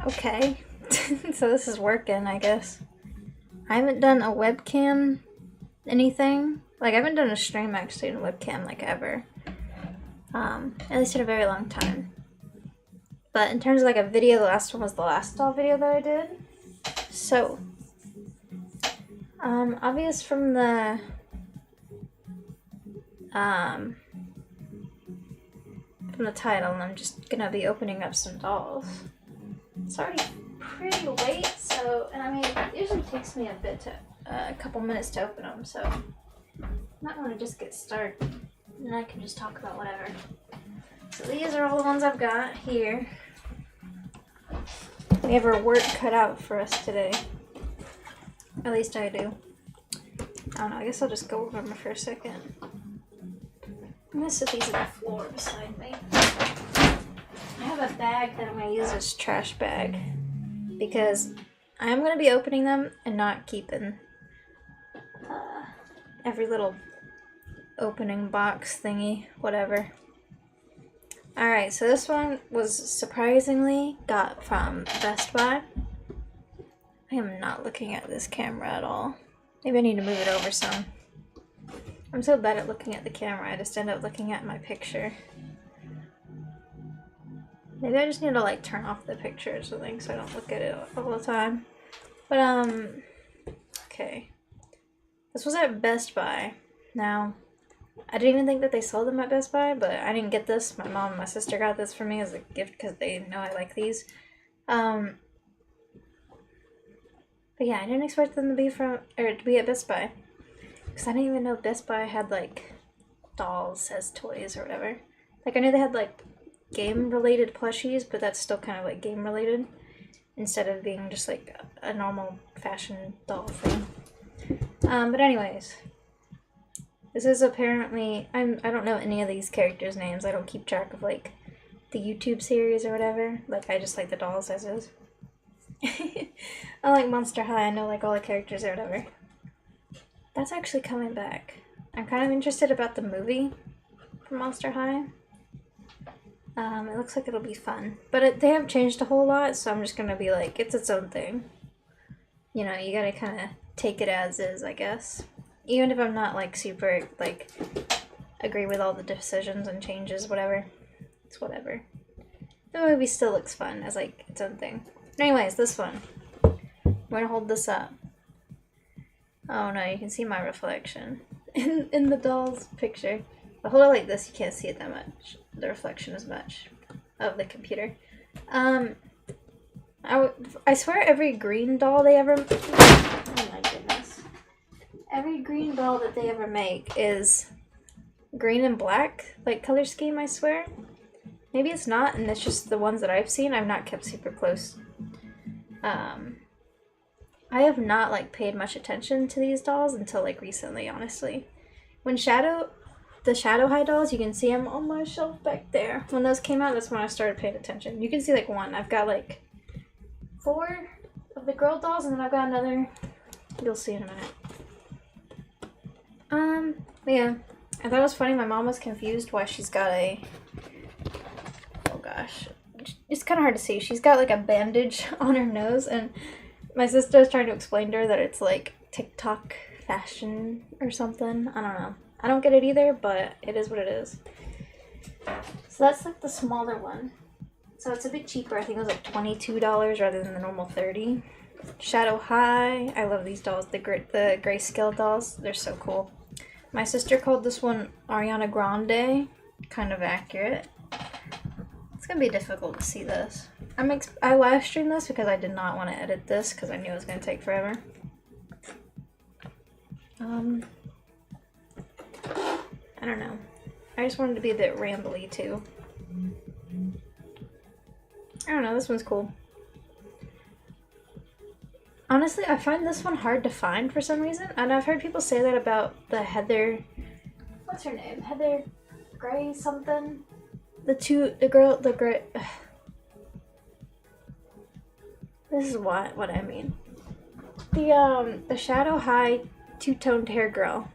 Okay. So this is working, I guess. I haven't done a webcam anything. Like, I haven't done a stream actually in a webcam, like, ever. At least in a very long time. But in terms of, like, a video, the last one was the last doll video that I did. So, obvious from the, title, I'm just gonna be opening up some dolls. It's already pretty late, so, and I mean, it usually takes me a couple minutes to open them, so I might want to just get started, and I can just talk about whatever. So these are all the ones I've got here. We have our work cut out for us today. At least I do. I don't know, I guess I'll just go over them for a second. I'm gonna set these on the floor beside me. I have a bag that I'm gonna use as trash bag because I am gonna be opening them and not keeping every little opening box thingy, whatever. Alright, so this one was surprisingly got from Best Buy. I am not looking at this camera at all. Maybe I need to move it over some. I'm so bad at looking at the camera, I just end up looking at my picture. Maybe I just need to like turn off the picture or something so I don't look at it all the time. But okay. This was at Best Buy. Now, I didn't even think that they sold them at Best Buy, but I didn't get this. My mom and my sister got this for me as a gift because they know I like these. But yeah, I didn't expect them to be to be at Best Buy. Because I didn't even know Best Buy had like dolls as toys or whatever. Like I knew they had like game-related plushies, but that's still kind of like game-related instead of being just like a normal fashion doll thing. But anyways, this is apparently I don't know any of these characters' names. I don't keep track of like the YouTube series or whatever. Like I just like the dolls as is. I like Monster High. I know like all the characters or whatever. That's actually coming back. I'm kind of interested about the movie for Monster High. It looks like it'll be fun. But they have changed a whole lot, so I'm just gonna be like, it's its own thing. You know, you gotta kind of take it as is, I guess. Even if I'm not like super, like, agree with all the decisions and changes, whatever. It's whatever. The movie still looks fun as like its own thing. But anyways, this one. I'm gonna hold this up. Oh no, you can see my reflection in the doll's picture. But hold it like this, you can't see it that much. The reflection as much of the computer. I swear every green doll they ever... Oh my goodness. Every green doll that they ever make is green and black, like color scheme, I swear. Maybe it's not, and it's just the ones that I've seen. I've not kept super close. I have not like paid much attention to these dolls until like recently, honestly. When the Shadow High dolls, you can see them on my shelf back there. When those came out, that's when I started paying attention. You can see like one. I've got like 4 of the girl dolls, and then I've got another. You'll see in a minute. But yeah, I thought it was funny. My mom was confused why she's got a. Oh gosh, it's kind of hard to see. She's got like a bandage on her nose, and my sister was trying to explain to her that it's like TikTok fashion or something. I don't know. I don't get it either, but it is what it is. So that's like the smaller one. So it's a bit cheaper. I think it was like $22 rather than the normal $30. Shadow High. I love these dolls. The grayscale dolls. They're so cool. My sister called this one Ariana Grande. Kind of accurate. It's gonna be difficult to see this. I live streamed this because I did not want to edit this because I knew it was gonna take forever. I don't know. I just wanted to be a bit rambly too. I don't know, this one's cool. Honestly, I find this one hard to find for some reason, and I've heard people say that about the Heather... What's her name? Heather Gray something? This is what I mean. The Shadow High two-toned hair girl.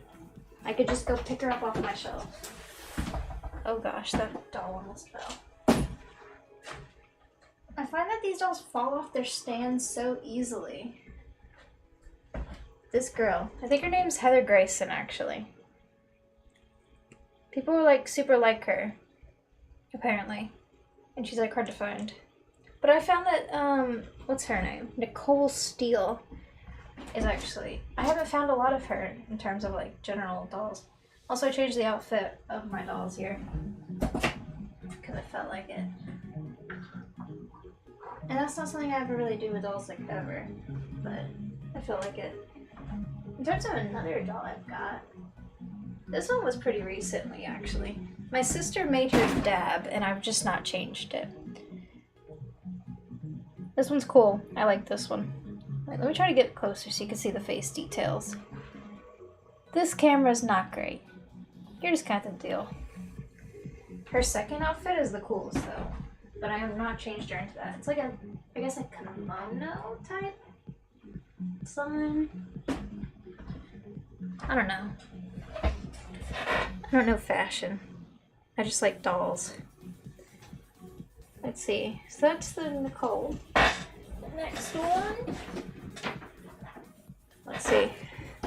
I could just go pick her up off my shelf. Oh gosh, that doll almost fell. I find that these dolls fall off their stands so easily. This girl, I think her name's Heather Grayson, actually. People were like super like her, apparently, and she's like hard to find. But I found that what's her name? Nicole Steele is actually. I haven't found a lot of her in terms of like general dolls. Also, I changed the outfit of my dolls here because I felt like it. And that's not something I ever really do with dolls, like, ever. But I feel like it. In terms of another doll I've got, this one was pretty recently, actually. My sister made her dab, and I've just not changed it. This one's cool. I like this one. Wait, let me try to get closer so you can see the face details. This camera's not great. Here's kind of the deal. Her second outfit is the coolest, though. But I have not changed her into that. It's like a, I guess, a kimono type something. I don't know. I don't know fashion. I just like dolls. Let's see. So that's the Nicole. The next one. Let's see.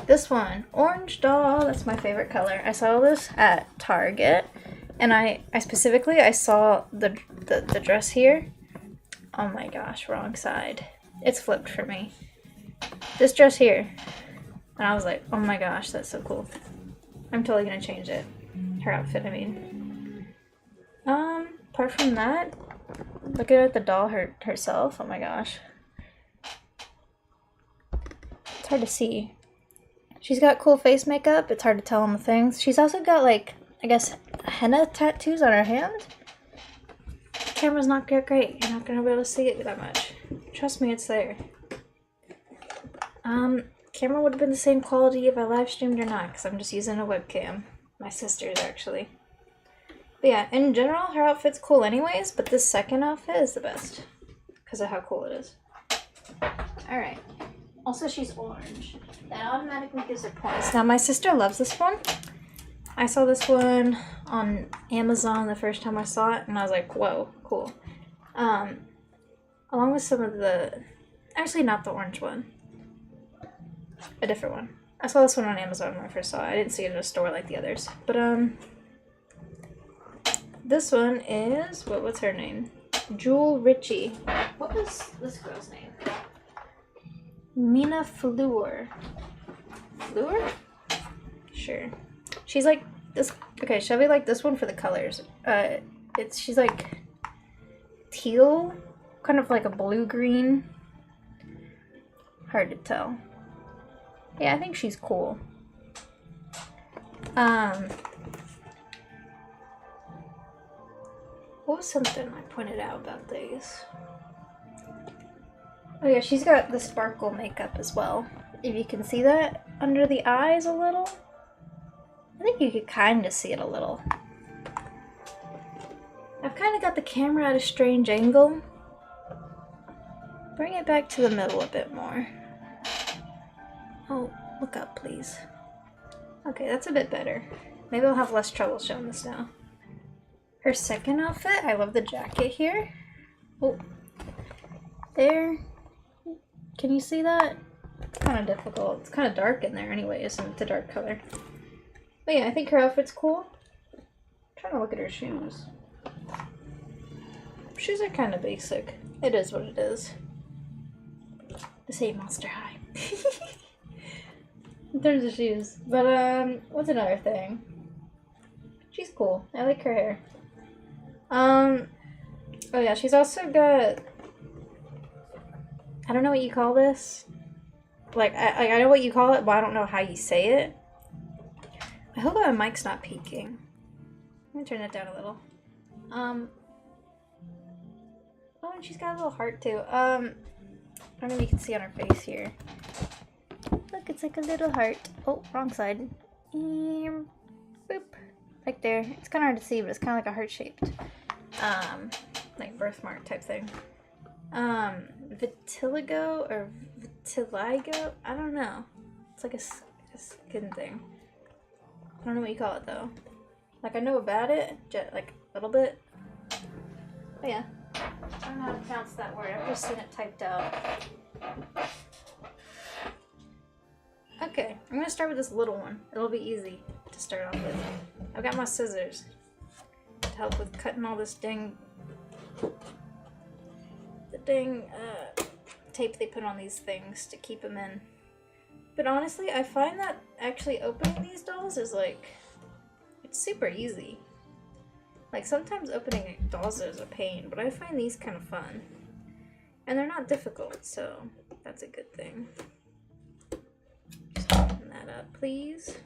This one. Orange doll. That's my favorite color. I saw this at Target. And I specifically, I saw the dress here. Oh my gosh, wrong side. It's flipped for me. This dress here. And I was like, oh my gosh, that's so cool. I'm totally gonna change it. Her outfit, I mean. Apart from that, looking at the doll herself, oh my gosh. It's hard to see. She's got cool face makeup. It's hard to tell on the things. She's also got, like, I guess, henna tattoos on her hand. Camera's not great. You're not gonna be able to see it that much. Trust me, it's there. Camera would have been the same quality if I live streamed or not, because I'm just using a webcam. My sister's, actually. But yeah, in general, her outfit's cool anyways, but this second outfit is the best. Because of how cool it is. Alright. Also, she's orange. That automatically gives her points. Now, my sister loves this one. I saw this one on Amazon the first time I saw it, and I was like, whoa, cool. Along with some of the... Actually, not the orange one. A different one. I saw this one on Amazon when I first saw it. I didn't see it in a store like the others. But, this one is... What's her name? Jewel Ritchie. What was this girl's name? Mina Fleur. Fleur? Sure. She's like this. Okay, shall we like this one for the colors? She's like teal, kind of like a blue-green. Hard to tell. Yeah, I think she's cool. What was something I pointed out about these? Oh yeah, she's got the sparkle makeup as well. If you can see that under the eyes a little. I think you could kind of see it a little. I've kind of got the camera at a strange angle. Bring it back to the middle a bit more. Oh, look up, please. Okay, that's a bit better. Maybe I'll have less trouble showing this now. Her second outfit, I love the jacket here. Oh, there. Can you see that? It's kind of difficult. It's kind of dark in there anyway, isn't it? It's a dark color. But yeah, I think her outfit's cool. I'm trying to look at her shoes. Shoes are kind of basic. It is what it is. This ain't Monster High. In terms of shoes. But, what's another thing? She's cool. I like her hair. Oh yeah, she's also got... I don't know what you call this. Like, I know what you call it, but I don't know how you say it. I hope my mic's not peaking. Let me turn that down a little. Oh, and she's got a little heart too. I don't know if you can see on her face here. Look, it's like a little heart. Oh, wrong side. Boop. Like there. It's kind of hard to see, but it's kind of like a heart-shaped, like birthmark type thing. Vitiligo or vitiligo? I don't know. It's like a skin thing. I don't know what you call it though. Like I know about it, like a little bit. But yeah, I don't know how to pronounce that word. I've just seen it typed out. Okay, I'm gonna start with this little one. It'll be easy to start off with. I've got my scissors to help with cutting all this dang tape they put on these things to keep them in. But honestly, I find that actually opening these dolls is like, it's super easy. Like sometimes opening dolls is a pain, but I find these kind of fun. And they're not difficult, so that's a good thing. Just open that up, please.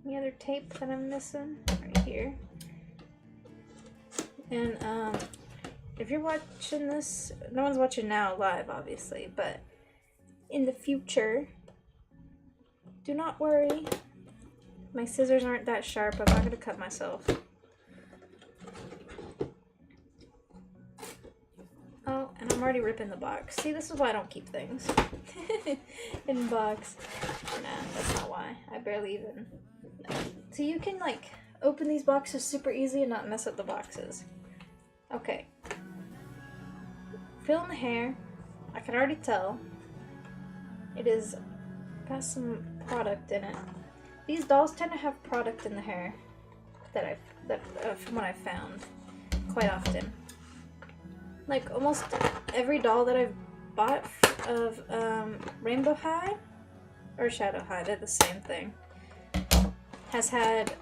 Any other tape that I'm missing? Right here. And if you're watching this, no one's watching now live, obviously, but in the future, do not worry. My scissors aren't that sharp. I'm not going to cut myself. Oh, and I'm already ripping the box. See, this is why I don't keep things in box. Nah, that's not why. I barely even... So you can, like, open these boxes super easy and not mess up the boxes. Okay. Feeling the hair. I can already tell. It is got some product in it. These dolls tend to have product in the hair from what I've found quite often. Like almost every doll that I've bought of Rainbow High or Shadow High, they're the same thing, has had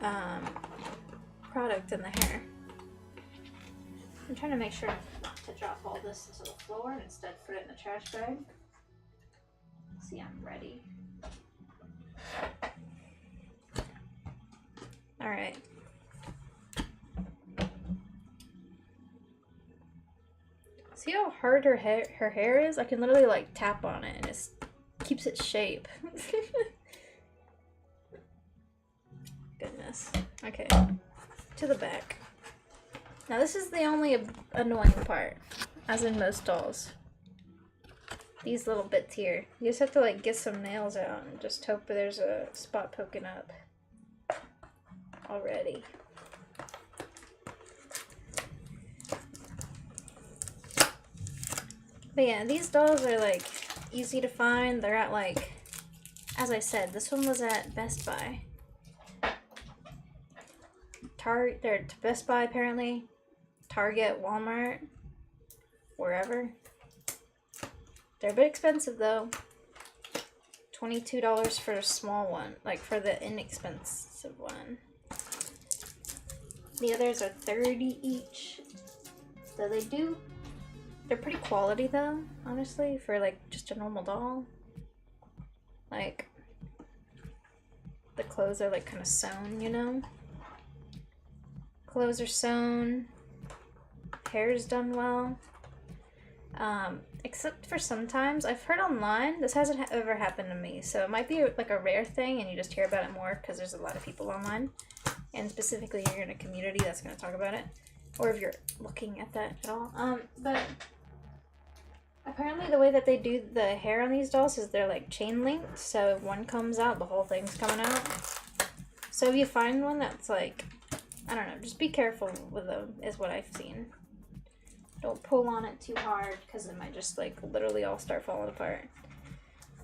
product in the hair. I'm trying to make sure not to drop all this into the floor and instead put it in the trash bag. See, I'm ready. Alright. See how hard her hair is? I can literally like tap on it and it keeps its shape. Goodness. Okay. To the back. Now this is the only annoying part, as in most dolls. These little bits here. You just have to like get some nails out and just hope there's a spot poking up already. But yeah, these dolls are like easy to find. They're at like, as I said, this one was at Best Buy. They're at Best Buy apparently. Target, Walmart, wherever. They're a bit expensive though. $22 for a small one, like for the inexpensive one. The others are $30 each. So they're pretty quality though, honestly, for like just a normal doll. Like, the clothes are like kind of sewn, you know? Clothes are sewn. Hair is done well. Except for sometimes, I've heard online, this hasn't ever happened to me, so it might be like a rare thing and you just hear about it more because there's a lot of people online. And specifically if you're in a community that's going to talk about it. Or if you're looking at that at all. But apparently the way that they do the hair on these dolls is they're like chain linked, so if one comes out, the whole thing's coming out. So if you find one that's like, I don't know, just be careful with them, is what I've seen. Don't pull on it too hard, because it might just like literally all start falling apart.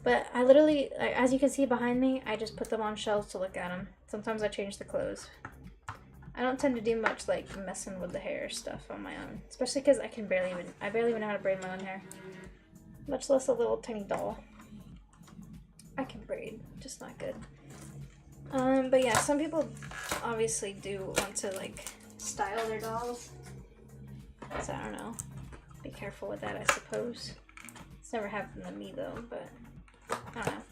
But I literally, like, as you can see behind me, I just put them on shelves to look at them. Sometimes I change the clothes. I don't tend to do much like messing with the hair stuff on my own, especially because I barely even know how to braid my own hair, much less a little tiny doll. I can braid, just not good. But yeah, some people obviously do want to like style their dolls, so I don't know. Be careful with that, I suppose. It's never happened to me though, but I don't know.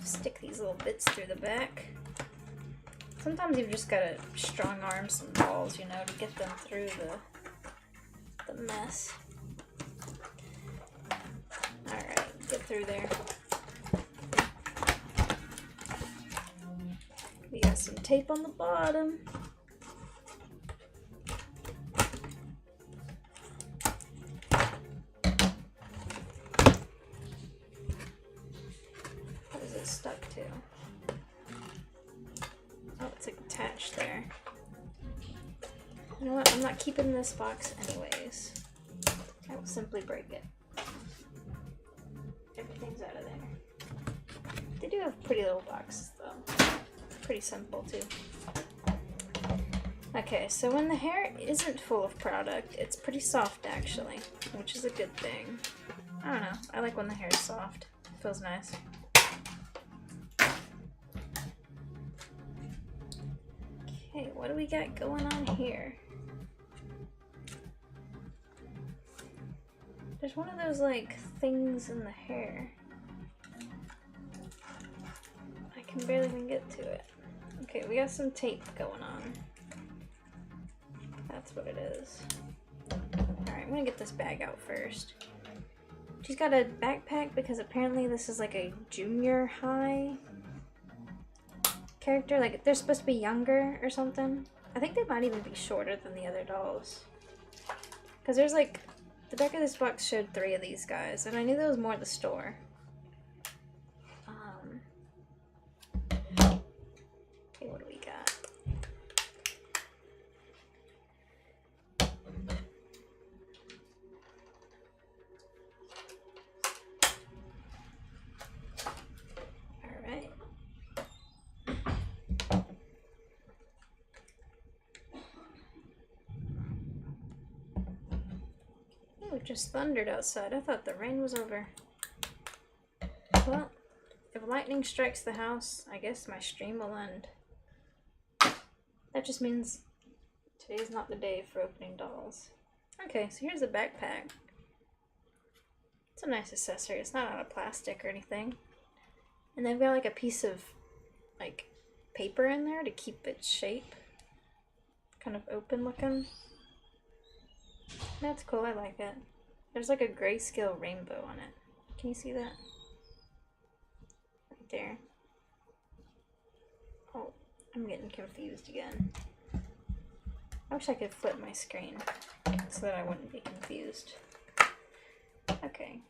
Stick these little bits through the back. Sometimes you've just gotta strong arm some dolls, you know, to get them through the mess. Alright, get through there. We got some tape on the bottom. What is it stuck to? Oh, it's like attached there. You know what? I'm not keeping this box anyways. I will simply break it. Everything's out of there. They do have pretty little boxes though. Pretty simple too. Okay, so when the hair isn't full of product, it's pretty soft actually, which is a good thing. I don't know, I like when the hair is soft. It feels nice. Okay, what do we got going on here? There's one of those like things in the hair. I can barely even get to it. Okay, we got some tape going on. That's what it is. Alright, I'm gonna get this bag out first. She's got a backpack because apparently this is like a junior high character. Like, they're supposed to be younger or something. I think they might even be shorter than the other dolls. Because there's like, the back of this box showed 3 of these guys, and I knew there was more at the store. Okay, what do we got? Alright. Oh, it just thundered outside. I thought the rain was over. Well, if lightning strikes the house, I guess my stream will end. That just means today's not the day for opening dolls. Okay, so here's a backpack. It's a nice accessory. It's not out of plastic or anything. And they've got like a piece of like paper in there to keep its shape. Kind of open looking. That's cool, I like it. There's like a grayscale rainbow on it. Can you see that? Right there. Oh, I'm getting confused again. I wish I could flip my screen so that I wouldn't be confused. Okay.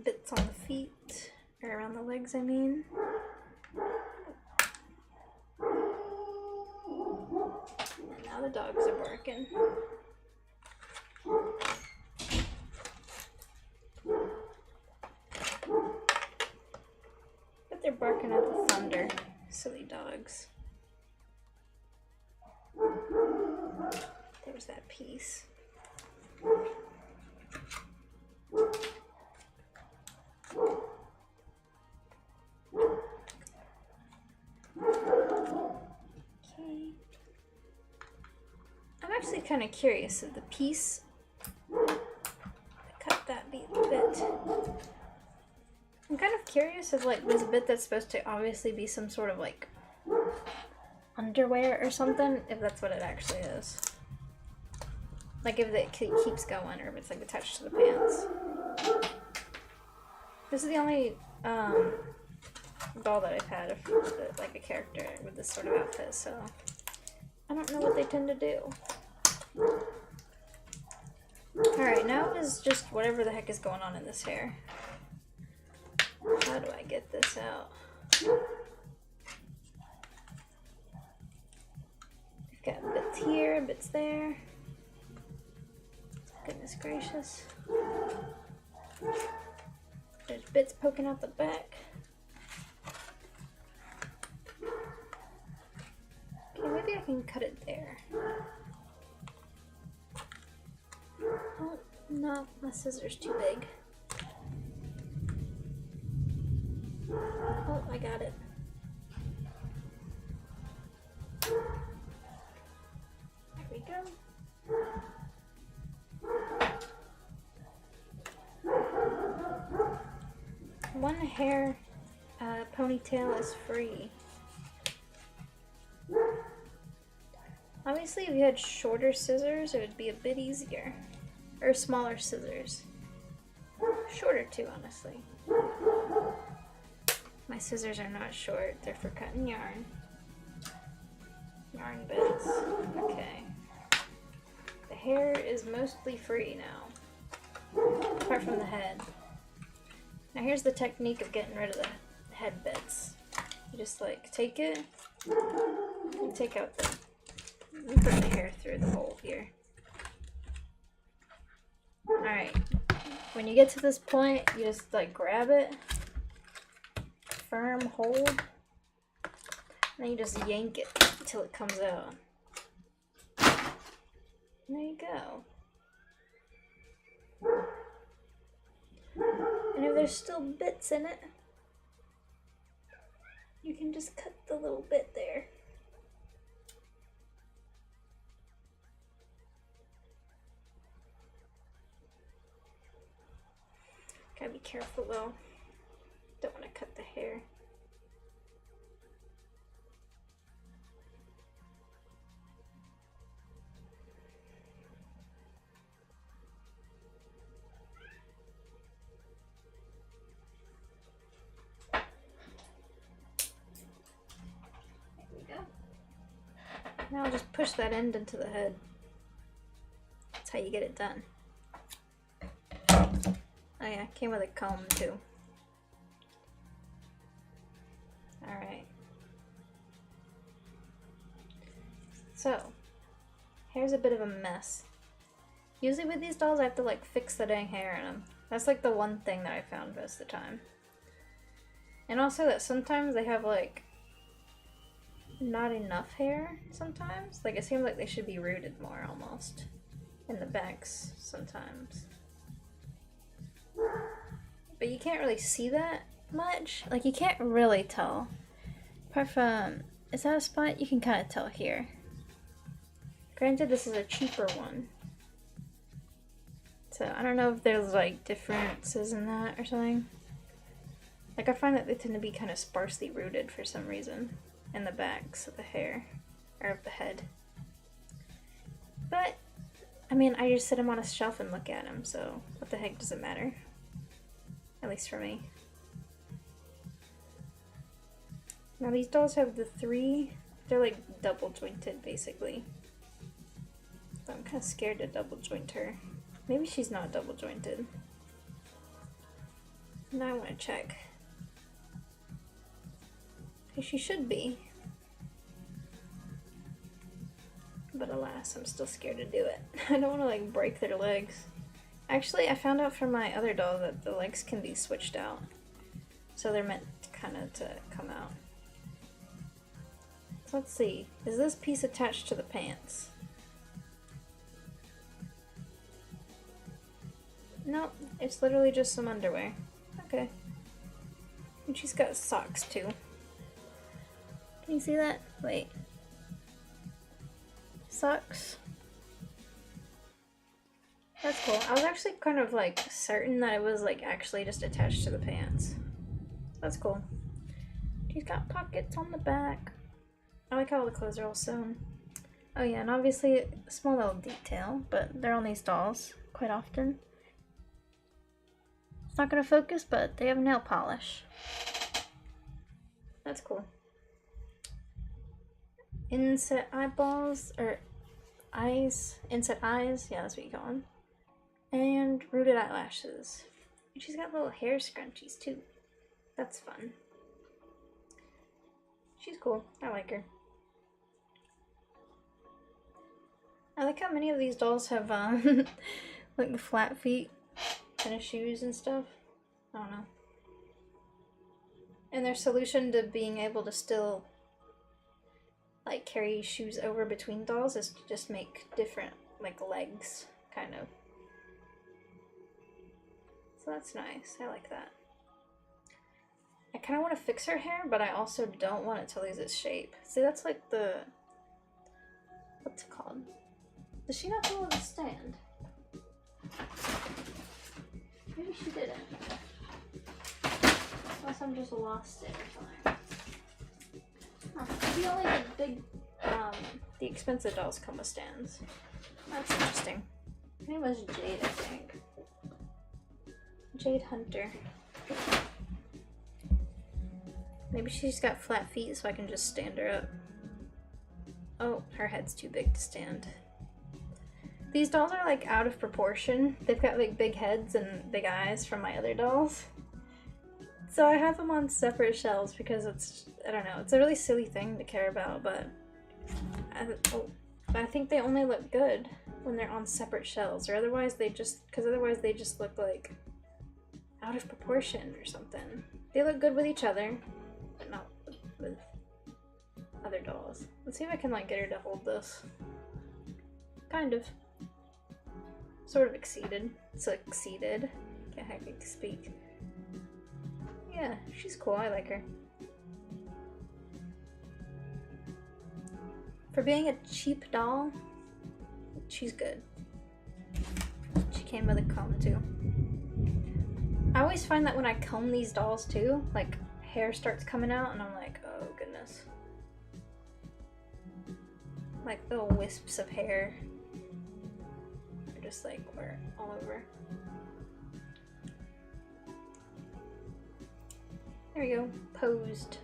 Bits on the feet, or around the legs, I mean. And now the dogs are barking. But they're barking at the thunder. Silly dogs. There's that piece. Okay. I'm actually kind of curious of the piece. Cut that bit. I'm kind of curious of like this bit that's supposed to obviously be some sort of like underwear or something, if that's what it actually is. Like if it keeps going or if it's like attached to the pants. This is the only doll that I've had of like a character with this sort of outfit, so I don't know what they tend to do. Alright, now is just whatever the heck is going on in this hair. How do I get this out? We've got bits here, bits there. Goodness gracious. There's bits poking out the back. Okay, maybe I can cut it there. Oh, no, my scissor's too big. Oh, I got it. There we go. One hair ponytail is free. Obviously, if you had shorter scissors, it would be a bit easier. Or smaller scissors. Shorter too, honestly. My scissors are not short, they're for cutting yarn. Yarn bits. Okay. The hair is mostly free now. Apart from the head. Now here's the technique of getting rid of the head bits. You just like take it, you take out the, you put the hair through the hole here. Alright, when you get to this point, you just like grab it, firm hold, and then you just yank it until it comes out. And there you go. And if there's still bits in it, you can just cut the little bit there. Gotta be careful though. Don't want to cut the hair. There we go. Now I'll just push that end into the head. That's how you get it done. Oh yeah, came with a comb too. Alright. So, hair's a bit of a mess. Usually with these dolls I have to like fix the dang hair in them. That's like the one thing that I found most of the time. And also that sometimes they have like not enough hair sometimes. Like it seems like they should be rooted more almost. In the backs sometimes. But you can't really see that much. Like you can't really tell. Apart from, is that a spot? You can kind of tell here. Granted, this is a cheaper one. So I don't know if there's like differences in that or something. Like I find that they tend to be kind of sparsely rooted for some reason. In the backs of the hair. Or of the head. But, I mean, I just sit them on a shelf and look at them, so what the heck does it matter? At least for me. Now these dolls have the three, they're like double jointed basically. But I'm kind of scared to double joint her. Maybe she's not double jointed. Now I want to check. She should be. But alas, I'm still scared to do it. I don't want to like break their legs. Actually, I found out from my other doll that the legs can be switched out. So they're meant kind of to come out. So let's see. Is this piece attached to the pants? Nope, it's literally just some underwear. Okay. And she's got socks too. Can you see that? Wait. Socks. That's cool. I was actually kind of like certain that it was like actually just attached to the pants. That's cool. She's got pockets on the back. I like how all the clothes are all sewn. Oh yeah, and obviously a small little detail, but they're on these dolls quite often. It's not gonna focus, but they have nail polish. That's cool. Inset eyeballs, or eyes, inset eyes, yeah, that's what you call them. And rooted eyelashes. And she's got little hair scrunchies too. That's fun. She's cool. I like her. I like how many of these dolls have like the flat feet kind of shoes and stuff. I don't know. And their solution to being able to still like carry shoes over between dolls is to just make different like legs, kind of. So that's nice. I like that. I kind of want to fix her hair, but I also don't want it to lose its shape. See, that's like the... what's it called? Does she not go on the stand? Maybe she didn't. Unless I'm just lost it or something. Huh. Maybe only the big, the expensive dolls come with stands. That's interesting. Her name was Jade, I think. Jade Hunter. Maybe she's got flat feet so I can just stand her up. Oh, her head's too big to stand. These dolls are like out of proportion. They've got like big heads and big eyes from my other dolls. So I have them on separate shelves because it's, I don't know, it's a really silly thing to care about, but I think they only look good when they're on separate shelves, or otherwise they just, because otherwise they just look like out of proportion or something. They look good with each other, but not with other dolls. Let's see if I can like get her to hold this. Kind of. Sort of succeeded. Can't hardly speak. Yeah, she's cool. I like her. For being a cheap doll, she's good. She came with a comb too. I always find that when I comb these dolls too, like hair starts coming out and I'm like, oh goodness. Like little wisps of hair. They're just like, we're all over. There we go, posed.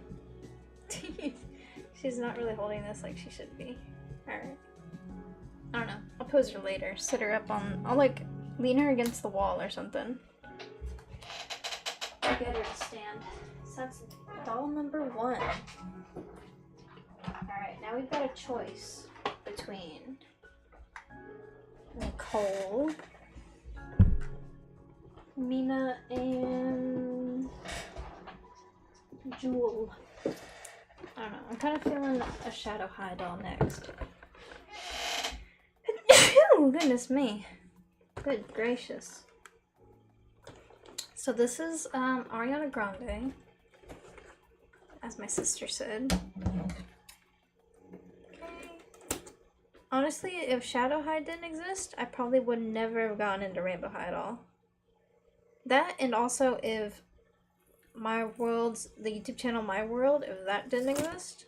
She's not really holding this like she should be. Alright. I don't know. I'll pose her later. Sit her up on... I'll like lean her against the wall or something. I'll get her to stand. So that's doll number 1. Alright, now we've got a choice between Nicole, Mina, and Jewel. I don't know. I'm kind of feeling a Shadow High doll next. Oh, goodness me. Good gracious. So this is Ariana Grande, as my sister said. Okay. Honestly, if Shadow High didn't exist, I probably would never have gotten into Rainbow High at all. That, and also if My World's, the YouTube channel My World, if that didn't exist,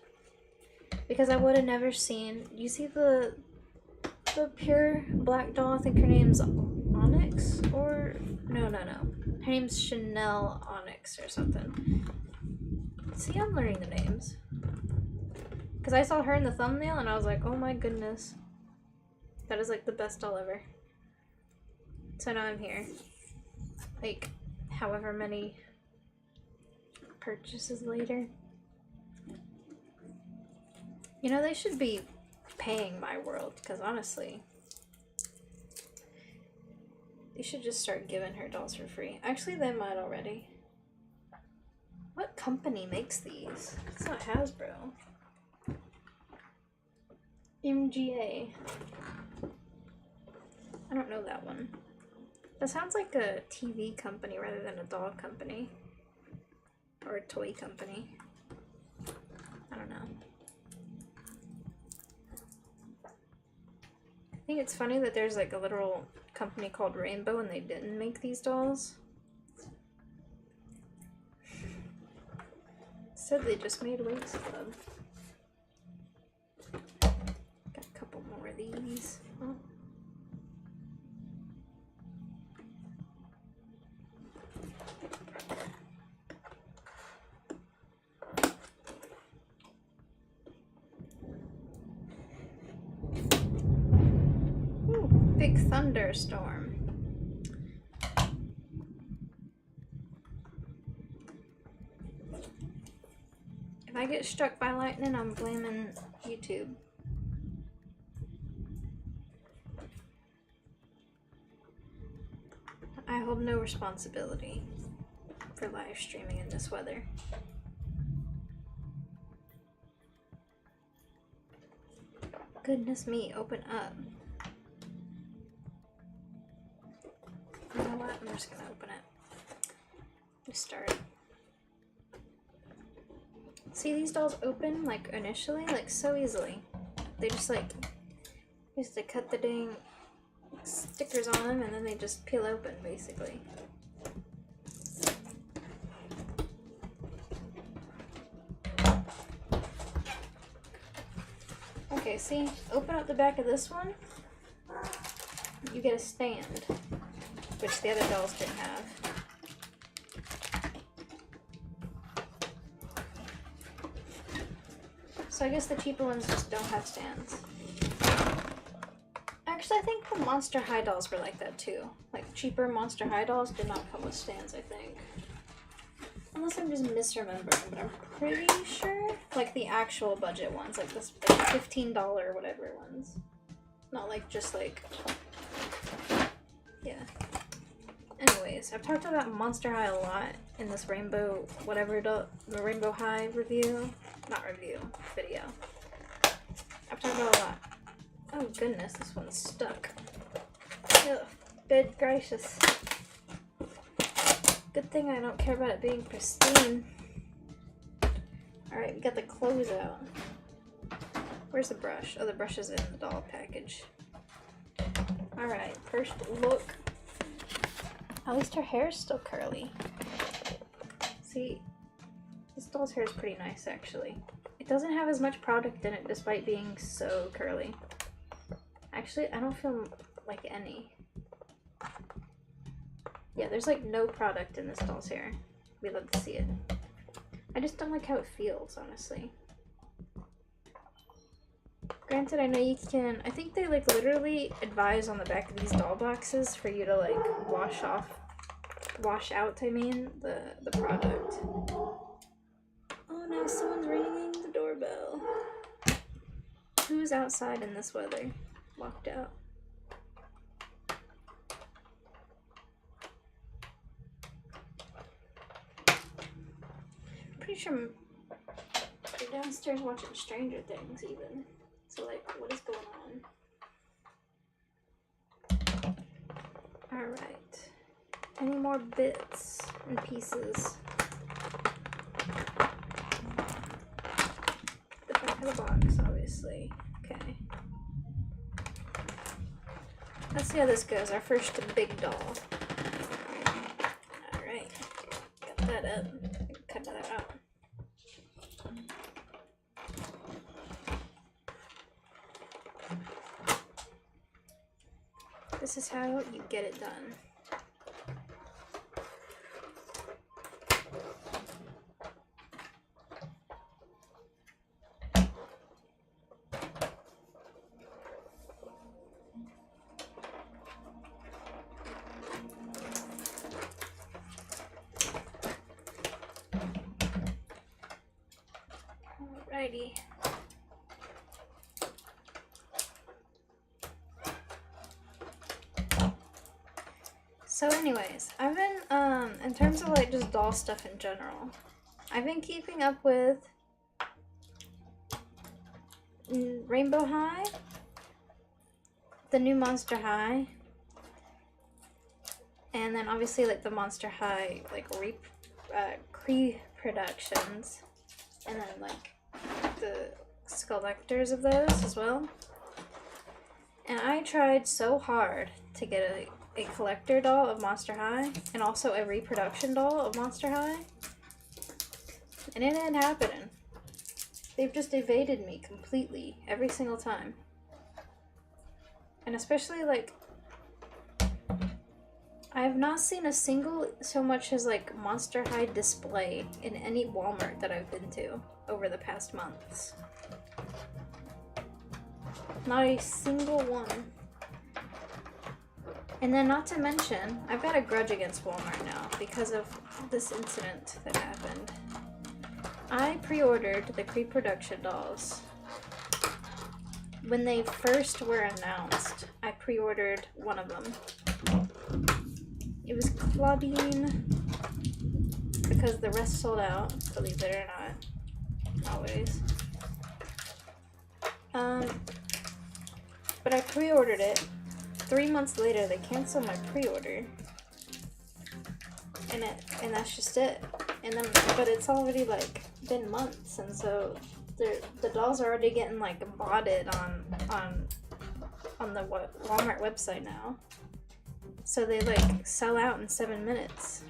because I would have never seen, you see the pure black doll, I think her name's Onyx, or, no, her name's Chanel Onyx or something. See, I'm learning the names. Because I saw her in the thumbnail and I was like, oh my goodness. That is like the best doll ever. So now I'm here. Like, however many purchases later. You know, they should be paying My World, because honestly, they should just start giving her dolls for free. Actually, they might already. What company makes these? It's not Hasbro. MGA. I don't know that one. That sounds like a TV company rather than a doll company. Or a toy company. I don't know. I think it's funny that there's like a literal company called Rainbow and they didn't make these dolls. Said they just made Winx Club. Got a couple more of these. Oh. Big thunderstorm. If I get struck by lightning, I'm blaming YouTube. I hold no responsibility for live streaming in this weather. Goodness me, open up. You know what? I'm just gonna open it. Just start. See, these dolls open like initially, like so easily. They just like used to cut the dang stickers on them and then they just peel open basically. Okay, see, open up the back of this one, you get a stand, which the other dolls didn't have. So I guess the cheaper ones just don't have stands. Actually, I think the Monster High dolls were like that too. Like cheaper Monster High dolls did not come with stands, I think. Unless I'm just misremembering, but I'm pretty sure, like the actual budget ones, like this like $15 whatever ones. Not like just like, yeah. Anyways, I've talked about Monster High a lot in this Rainbow whatever the Rainbow High review, not review, video. I've talked about it a lot. Oh goodness, this one's stuck. Ugh, good gracious. Good thing I don't care about it being pristine. Alright, we got the closeout. Where's the brush? Oh, the brush is in the doll package. Alright, first look. At least her hair is still curly. See, this doll's hair is pretty nice actually. It doesn't have as much product in it despite being so curly. Actually, I don't feel like any. Yeah, there's like no product in this doll's hair. We'd love to see it. I just don't like how it feels, honestly. Granted, I know you can, I think they like literally advise on the back of these doll boxes for you to like wash out, I mean, the product. Oh no, someone's ringing the doorbell. Who's outside in this weather? Locked out. Pretty sure they're downstairs watching Stranger Things even. So like, what is going on? Alright. Any more bits and pieces? The back of the box, obviously. Okay. Let's see how this goes. Our first big doll. Alright. Got that up. Cut that out. This is how you get it done. Alrighty. So anyways, I've been, in terms of like just doll stuff in general, I've been keeping up with Rainbow High, the new Monster High, and then obviously like the Monster High like pre-productions, and then like the collectors of those as well. And I tried so hard to get a collector doll of Monster High and also a reproduction doll of Monster High, and it ain't happening. They've just evaded me completely every single time. And especially like, I have not seen a single so much as like Monster High display in any Walmart that I've been to over the past months. Not a single one. And then not to mention, I've got a grudge against Walmart now because of this incident that happened. I pre-ordered the pre-production dolls. When they first were announced, I pre-ordered one of them. It was Claudine, because the rest sold out, believe it or not, always. But I pre-ordered it. 3 months later, they canceled my pre-order, and that's just it. And then, but it's already like been months, and so the dolls are already getting like botted on the Walmart website now. So they like sell out in 7 minutes.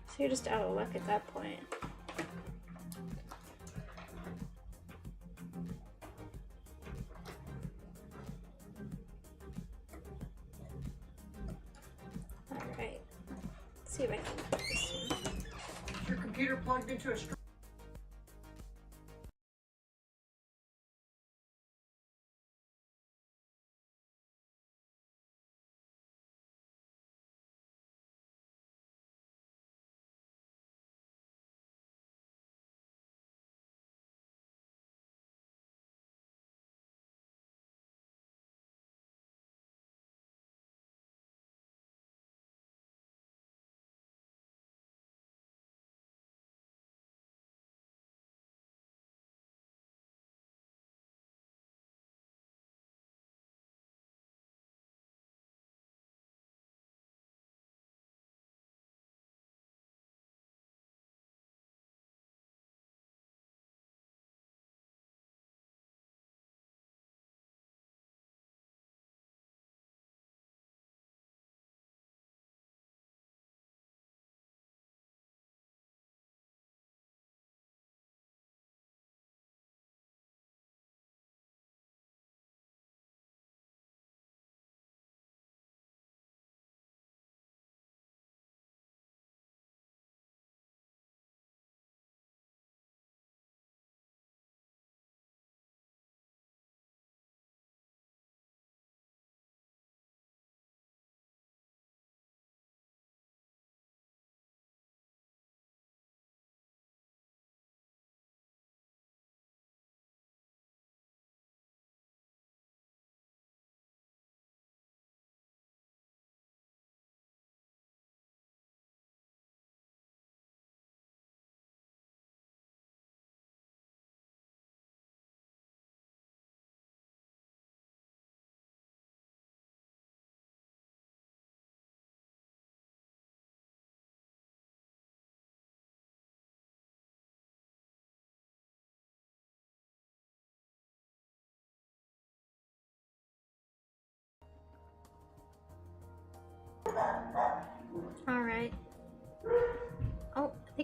So you're just out of luck at that point. Alright. Let's see if I can put this one. Is your computer plugged into a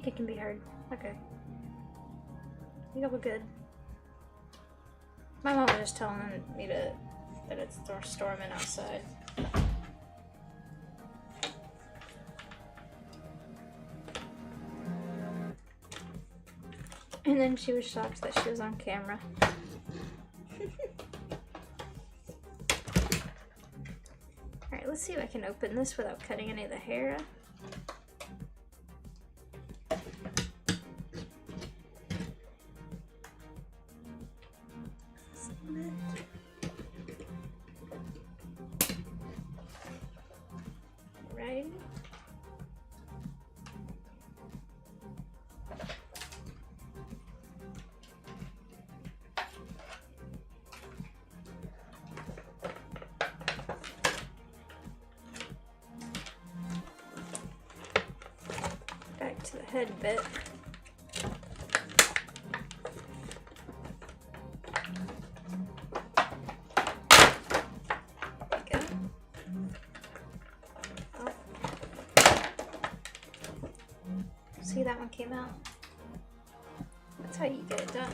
think it can be heard. Okay. I think I'll be good. My mom was just telling me that it's storming outside. And then she was shocked that she was on camera. Alright, let's see if I can open this without cutting any of the hair. Right. Back to the head bit. See, that one came out. That's how you get it done.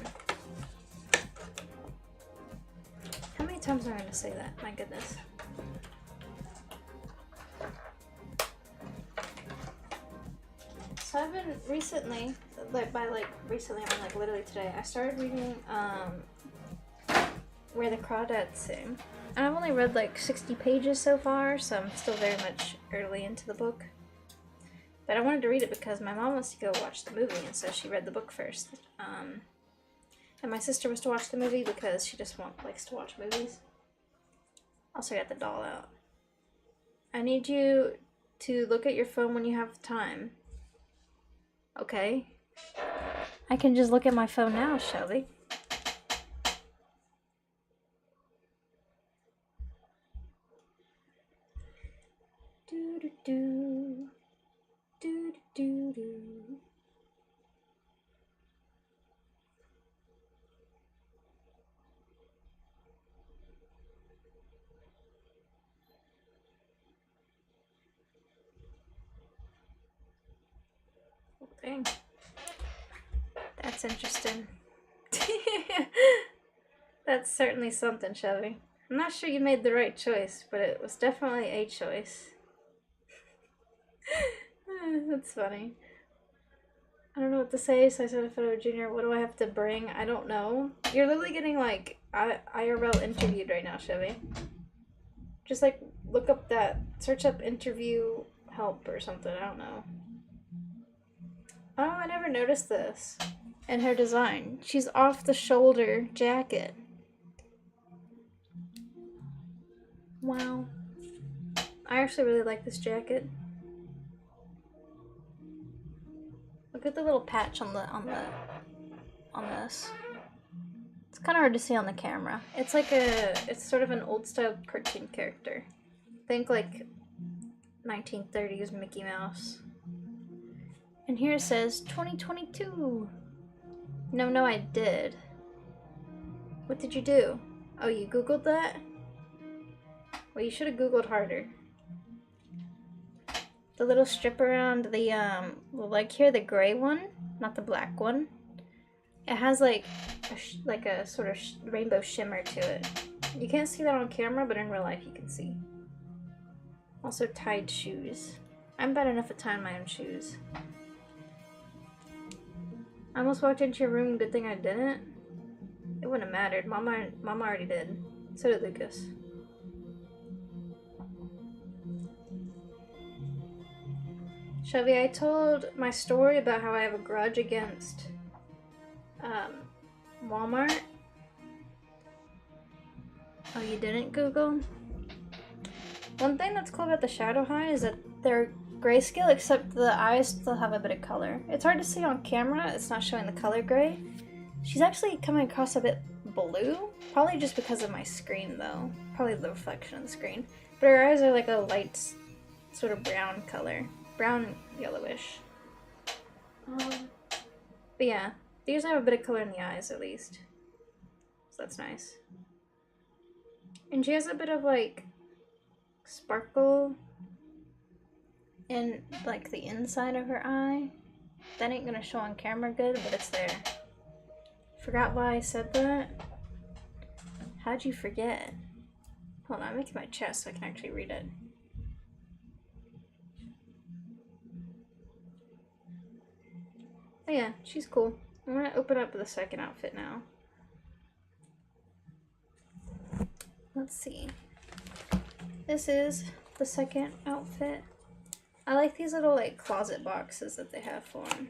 How many times am I going to say that? My goodness. So I've been recently, recently, I mean like literally today, I started reading Where the Crawdads Sing. And I've only read like 60 pages so far, so I'm still very much early into the book. But I wanted to read it because my mom wants to go watch the movie, and so she read the book first. And my sister was to watch the movie because she just likes to watch movies. Also got the doll out. I need you to look at your phone when you have time. Okay. I can just look at my phone now, Shelby. Do do do. Do do do. Dang. That's interesting. That's certainly something, Shelby. I'm not sure you made the right choice, but it was definitely a choice. That's funny. I don't know what to say, so I said a photo junior. What do I have to bring? I don't know. You're literally getting like IRL interviewed right now, Chevy. Just like look up search up interview help or something. I don't know. Oh, I never noticed this in her design. She's off the shoulder jacket. Wow. I actually really like this jacket. Look at the little patch on this. It's kind of hard to see on the camera. It's like it's sort of an old style cartoon character. Think like 1930s Mickey Mouse. And here it says 2022. No, I did. What did you do? Oh, you Googled that? Well, you should have Googled harder. The little strip around the, like here, the gray one, not the black one. It has like a sort of rainbow shimmer to it. You can't see that on camera, but in real life you can see. Also tied shoes. I'm bad enough at tying my own shoes. I almost walked into your room, good thing I didn't. It wouldn't have mattered. Mama already did. So did Lucas. Shelby, I told my story about how I have a grudge against Walmart. Oh, you didn't Google? One thing that's cool about the Shadow High is that they're grayscale, except the eyes still have a bit of color. It's hard to see on camera, it's not showing the color gray. She's actually coming across a bit blue, probably just because of my screen though. Probably the reflection of the screen. But her eyes are like a light sort of brown color. Brown yellowish. But yeah, these have a bit of color in the eyes at least. So that's nice. And she has a bit of like sparkle in like the inside of her eye. That ain't gonna show on camera good, but it's there. Forgot why I said that? How'd you forget? Hold on, I'm making my chest so I can actually read it. Oh yeah, she's cool. I'm gonna open up the second outfit now. Let's see. This is the second outfit. I like these little like closet boxes that they have for them.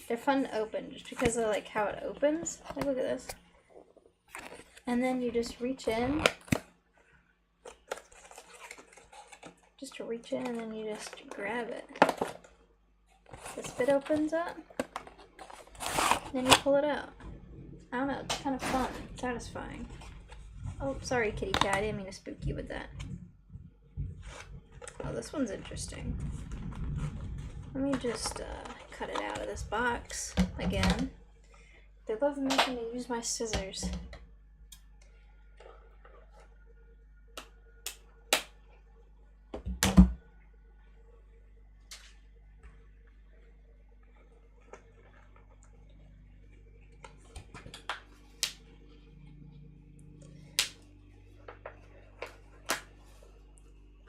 They're fun to open just because of like how it opens. Like, look at this. And then you just reach in. Just reach in and then you just grab it. This bit opens up. Then you pull it out. I don't know, it's kind of fun, satisfying. Oh, sorry, kitty cat, I didn't mean to spook you with that. Oh, this one's interesting. Let me just cut it out of this box again. They love making me use my scissors.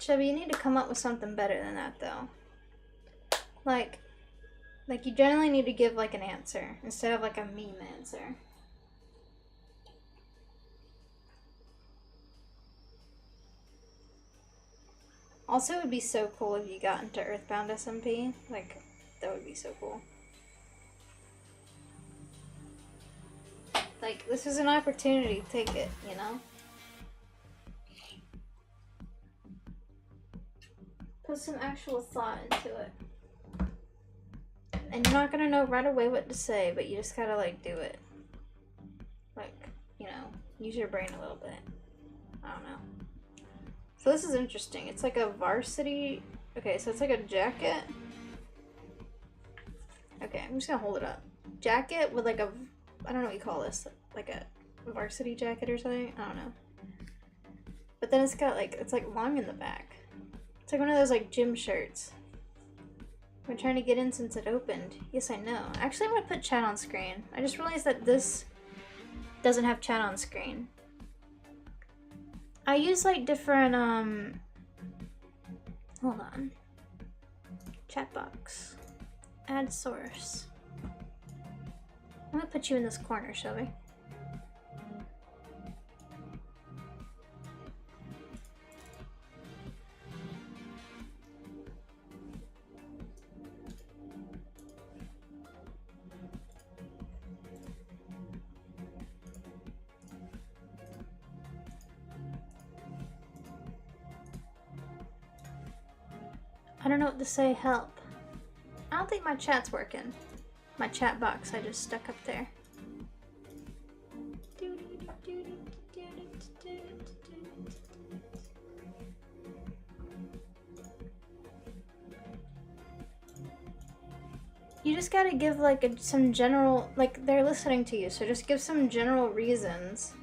Chevy, you need to come up with something better than that, though. Like you generally need to give, like, an answer, instead of, like, a meme answer. Also, it would be so cool if you got into Earthbound SMP. Like, that would be so cool. Like, this is an opportunity, take it, you know? Put some actual thought into it. And you're not gonna know right away what to say, but you just gotta, like, do it. Like, you know, use your brain a little bit. I don't know. So this is interesting. It's like a varsity... Okay, so it's like a jacket. Okay, I'm just gonna hold it up. Jacket with like a... I don't know what you call this. Like a varsity jacket or something? I don't know. But then it's got like... It's like long in the back. It's like one of those like gym shirts. We're trying to get in since it opened. Yes, I know. Actually, I'm gonna put chat on screen. I just realized that this doesn't have chat on screen. I use like different, hold on. Chat box. Add source. I'm gonna put you in this corner, shall we? I don't know what to say, help. I don't think my chat's working. My chat box I just stuck up there. You just gotta give like some general, like they're listening to you, so just give some general reasons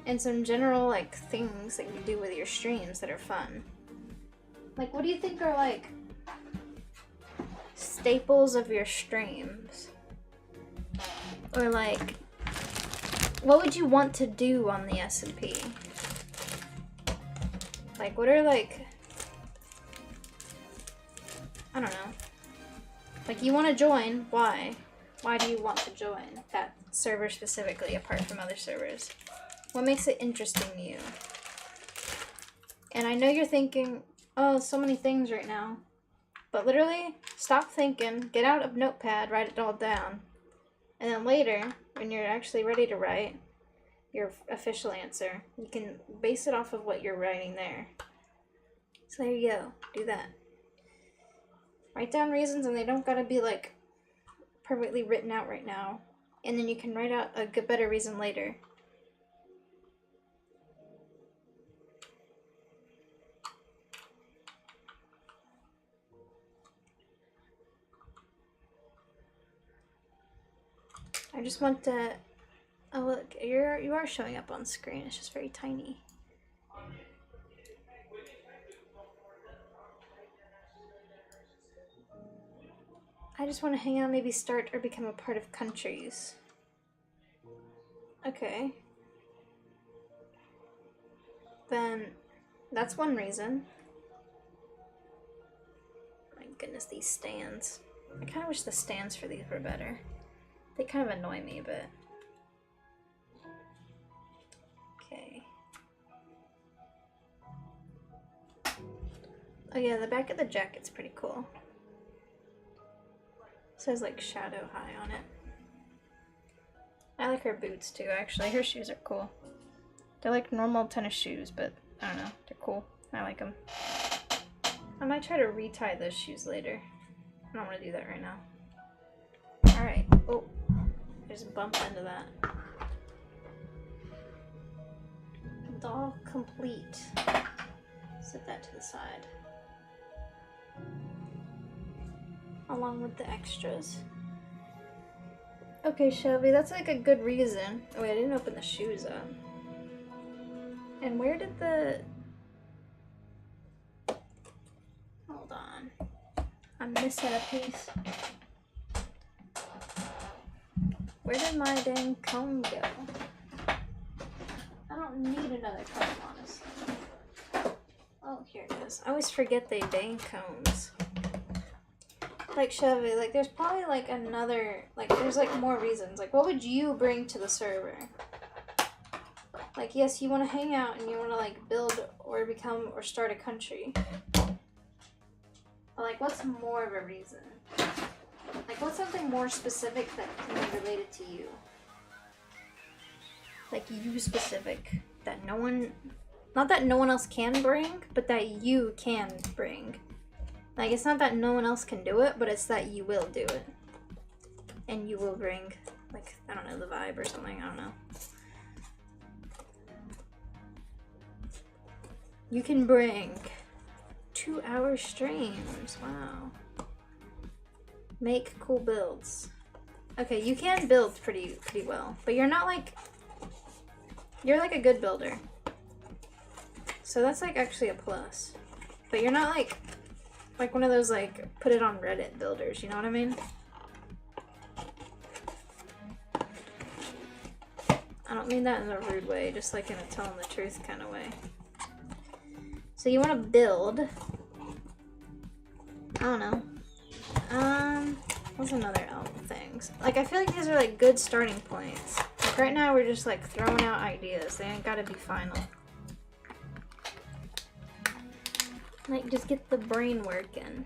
and some general like things that you do with your streams that are fun. Like, what do you think are, like, staples of your streams? Or, like, what would you want to do on the SMP? Like, what are, like... I don't know. Like, you want to join. Why? Why do you want to join that server specifically, apart from other servers? What makes it interesting to you? And I know you're thinking... Oh, so many things right now. But literally, stop thinking, get out of Notepad, write it all down. And then later, when you're actually ready to write your official answer, you can base it off of what you're writing there. So there you go, do that. Write down reasons and they don't gotta be like perfectly written out right now. And then you can write out a good, better reason later. I just want to... Oh look, you are showing up on screen. It's just very tiny. I just want to hang out, maybe start or become a part of countries. Okay. Then that's one reason. My goodness, these stands. I kind of wish the stands for these were better. They kind of annoy me, but... Okay. Oh yeah, the back of the jacket's pretty cool. It says like Shadow High on it. I like her boots too, actually. Her shoes are cool. They're like normal tennis shoes, but I don't know. They're cool. I like them. I might try to retie those shoes later. I don't want to do that right now. Alright. Oh, I just bumped into that. Doll complete. Set that to the side. Along with the extras. Okay, Shelby, that's like a good reason. Oh wait, I didn't open the shoes up. And where did the... Hold on. I'm missing a piece. Where did my dang comb go? I don't need another comb, honestly. Oh, here it is. I always forget they dang combs. Like, Chevy, like, there's probably, like, another, like, there's, like, more reasons. Like, what would you bring to the server? Like, yes, you want to hang out and you want to, like, build or become or start a country. But, like, what's more of a reason? Like, what's something more specific that can be related to you? Like, you specific. That no one, not that no one else can bring, but that you can bring. Like, it's not that no one else can do it, but it's that you will do it. And you will bring, like, I don't know, the vibe or something, I don't know. You can bring 2-hour streams, wow. Make cool builds. Okay, you can build pretty well, but you're not like, you're like a good builder. So that's like actually a plus. But you're not like one of those like put it on Reddit builders, you know what I mean? I don't mean that in a rude way, just like in a telling the truth kind of way. So you want to build, I don't know, what's another things? Like, I feel like these are like good starting points. Like right now we're just like throwing out ideas, they ain't gotta be final. Like, just get the brain working.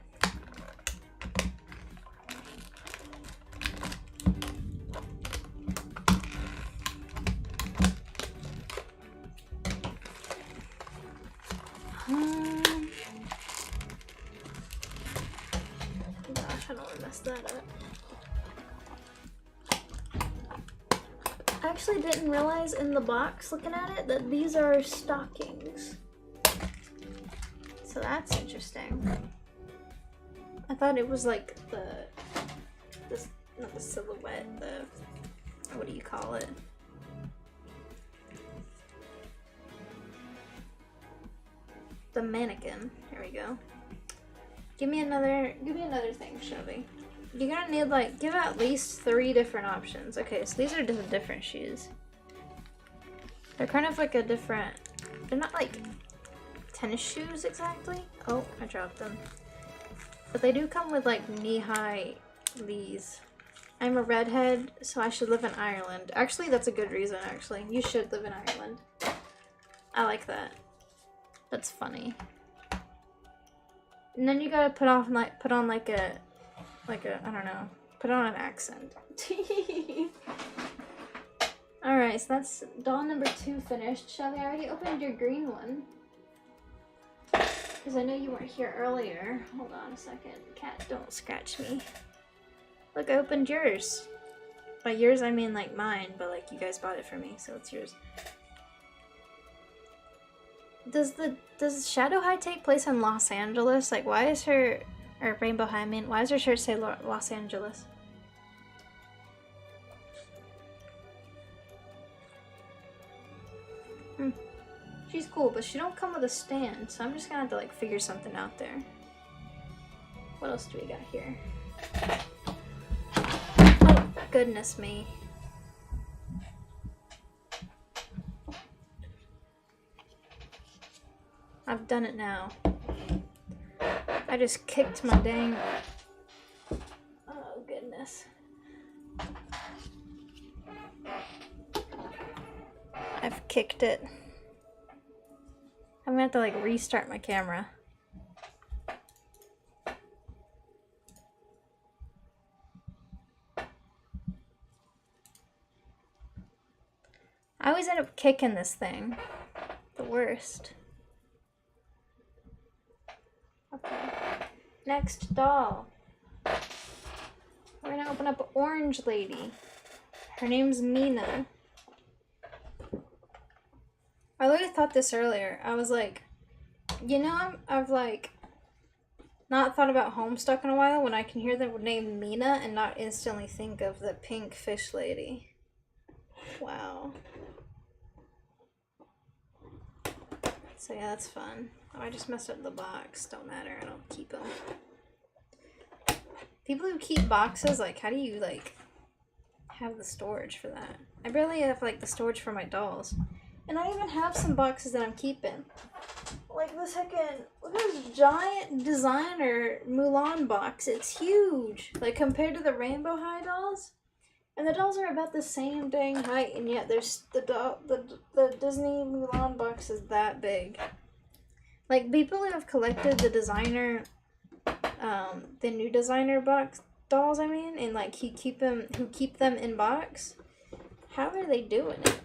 Gosh, I don't want to mess that up. I actually didn't realize in the box, looking at it, that these are stockings. So that's interesting. I thought it was like not the silhouette, what do you call it? The mannequin. Here we go. Give me another thing, Shelby. You're gonna need like, give at least 3 different options. Okay, so these are just different shoes. They're kind of like a different, they're not like tennis shoes exactly. Oh, I dropped them. But they do come with like knee-high these. I'm a redhead, so I should live in Ireland. Actually, that's a good reason, actually. You should live in Ireland. I like that. That's funny. And then you gotta put on like a, I don't know, put on an accent. Alright, so that's doll number 2 finished. Shelly, I already opened your green one. Because I know you weren't here earlier. Hold on a second. Cat, don't scratch me. Look, I opened yours. By yours, I mean like mine, but like you guys bought it for me, so it's yours. Does Shadow High take place in Los Angeles? Like, why is her, or Rainbow High, I mean, why does her shirt say Los Angeles? She's cool, but she don't come with a stand, so I'm just gonna have to like figure something out there. What else do we got here? Goodness me. I've done it now. I just kicked my dang... Oh, goodness. I've kicked it. I'm gonna have to like restart my camera. I always end up kicking this thing. The worst. Okay. Next doll. We're gonna open up Orange Lady. Her name's Mina. I literally thought this earlier. I was like, you know, I've like not thought about Homestuck in a while when I can hear the name Mina and not instantly think of the pink fish lady. Wow. So yeah, that's fun. Oh, I just messed up the box. Don't matter. I don't keep them. People who keep boxes, like, how do you like have the storage for that? I barely have like the storage for my dolls. And I even have some boxes that I'm keeping. Like the second, look at this giant designer Mulan box. It's huge. Like compared to the Rainbow High dolls. And the dolls are about the same dang height, and yet there's the Disney Mulan box is that big. Like people who have collected the designer, the new designer box dolls, I mean, and like who keep them in box. How are they doing it?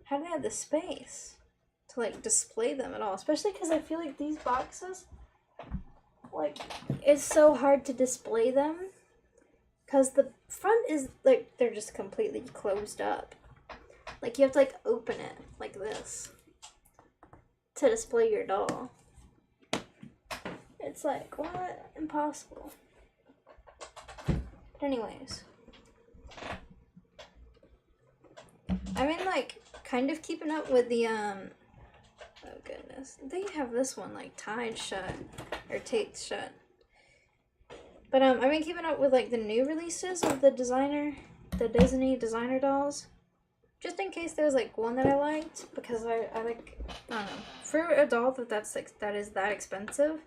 How do they have the space to like display them at all? Especially because I feel like these boxes, like, it's so hard to display them because the front is like they're just completely closed up. Like you have to like open it like this to display your doll. It's like, what? Impossible. But anyways, I've been like kind of keeping up with the oh goodness, they have this one like tied shut or taped shut, but I've been keeping up with like the new releases of the Disney designer dolls, just in case there was like one that I liked, because I like, I don't know, for a doll that is that expensive,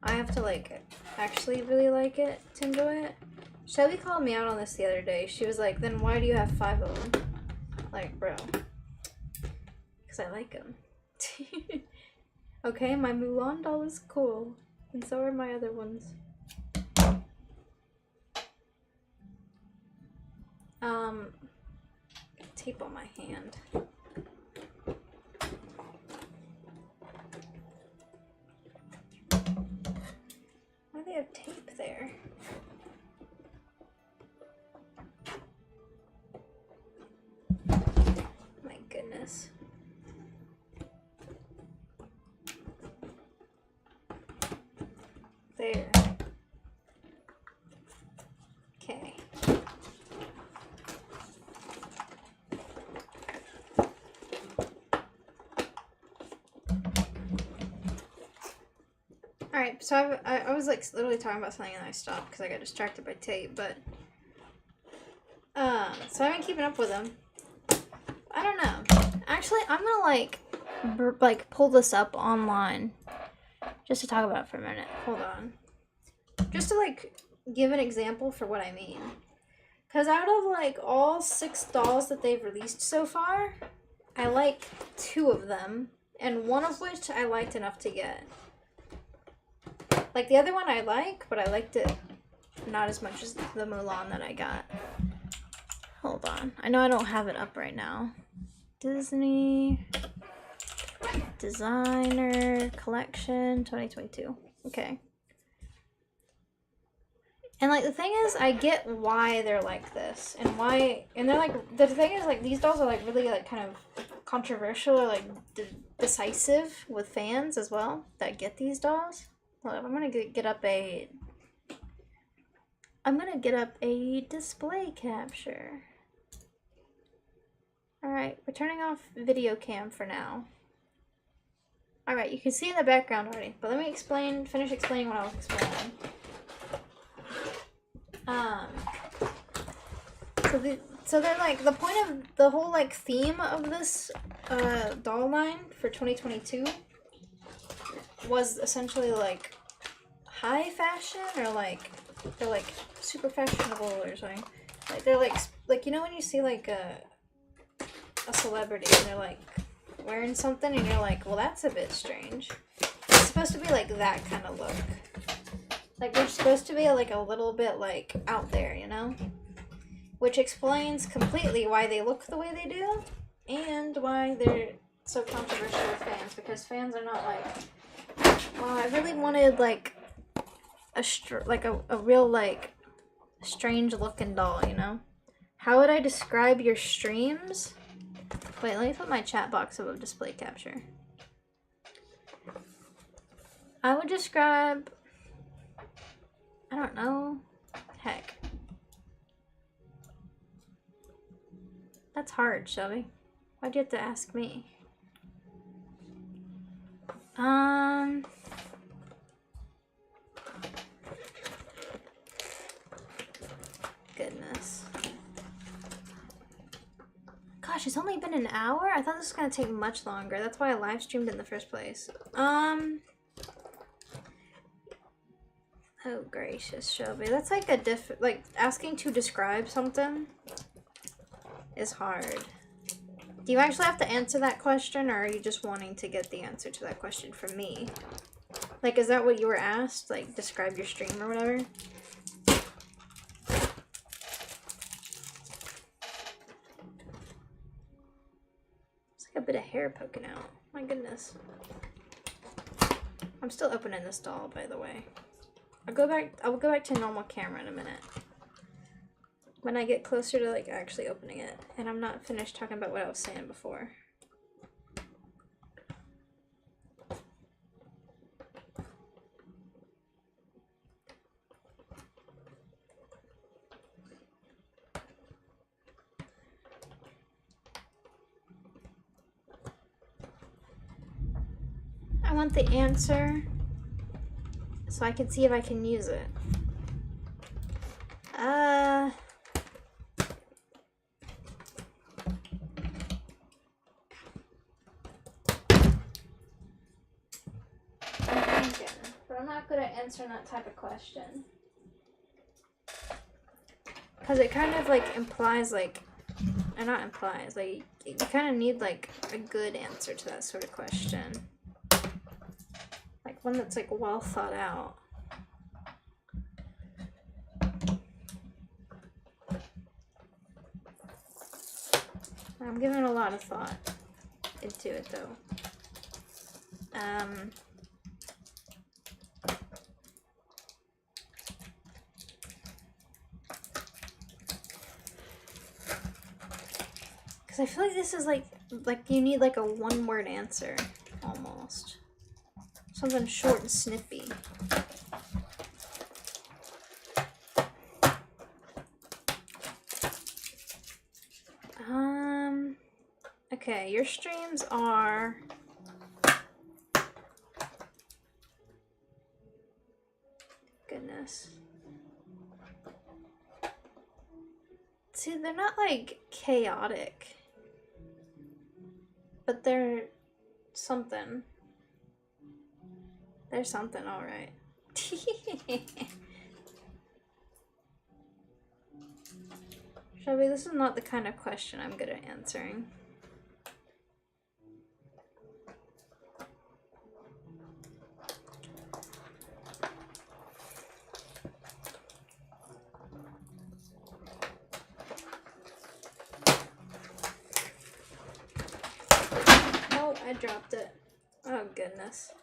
I have to like actually really like it to enjoy it. Shelly called me out on this the other day. She was like, then why do you have 5 of them? Like, bro, because I like them. Okay, my Mulan doll is cool, and so are my other ones. Tape on my hand. Why do they have tape there? My goodness. There. Okay. Alright, so I was like literally talking about something and I stopped because I got distracted by tape, but so I've been keeping up with them. I don't know. Actually, I'm gonna like pull this up online just to talk about it for a minute. Hold on. Just to like give an example for what I mean. Because out of like all 6 dolls that they've released so far, I like 2 of them, and one of which I liked enough to get. Like the other one I like, but I liked it not as much as the Mulan that I got. Hold on. I know I don't have it up right now. Disney Designer Collection 2022. Okay. And like the thing is, I get why they're like this, and they're like, the thing is like these dolls are like really like kind of controversial or like decisive with fans as well that get these dolls. Hold up, I'm gonna get up a display capture. Alright, we're turning off video cam for now. Alright, you can see in the background already, but let me finish explaining what I was explaining. So they're like, the point of the whole like theme of this doll line for 2022 was essentially like high fashion, or like they're like super fashionable or something. Like they're like you know when you see like a celebrity and they're like wearing something and you're like, well, that's a bit strange. It's supposed to be like that kind of look. Like they're supposed to be like a little bit like out there, you know? Which explains completely why they look the way they do and why they're so controversial with fans, because fans are not like, wow, I really wanted like a real like strange looking doll, you know? How would I describe your streams? Wait, let me put my chat box above display capture. I would describe, I don't know, heck. That's hard, Shelby. Why'd you have to ask me? Goodness. Gosh, it's only been an hour? I thought this was gonna take much longer. That's why I live streamed in the first place. Oh gracious, Shelby. That's like a like asking to describe something is hard. Do you actually have to answer that question, or are you just wanting to get the answer to that question from me? Like, is that what you were asked? Like, describe your stream or whatever? It's like a bit of hair poking out. My goodness. I'm still opening this doll, by the way. I'll go back to normal camera in a minute. When I get closer to like actually opening it, and I'm not finished talking about what I was saying before. I want the answer so I can see if I can use it. But I'm not good at answering that type of question. Because it kind of like implies like, or not implies, like you kind of need like a good answer to that sort of question. Like one that's like well thought out. I'm giving a lot of thought into it though. Because I feel like this is like you need like a one-word answer, almost. Something short and snippy. Okay, your streams are... Goodness. See, they're not like chaotic, but they're something. They're something, alright. Shelby, this is not the kind of question I'm good at answering. Oh, I dropped it. Oh, goodness.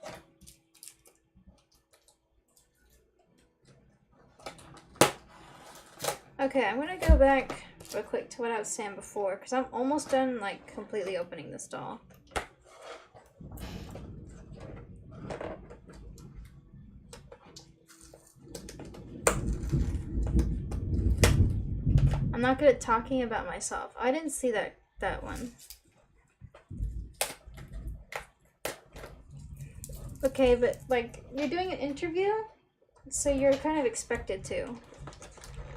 Okay, I'm gonna go back real quick to what I was saying before, because I'm almost done, like, completely opening this doll. I'm not good at talking about myself. I didn't see that one. Okay, but, like, you're doing an interview, so you're kind of expected to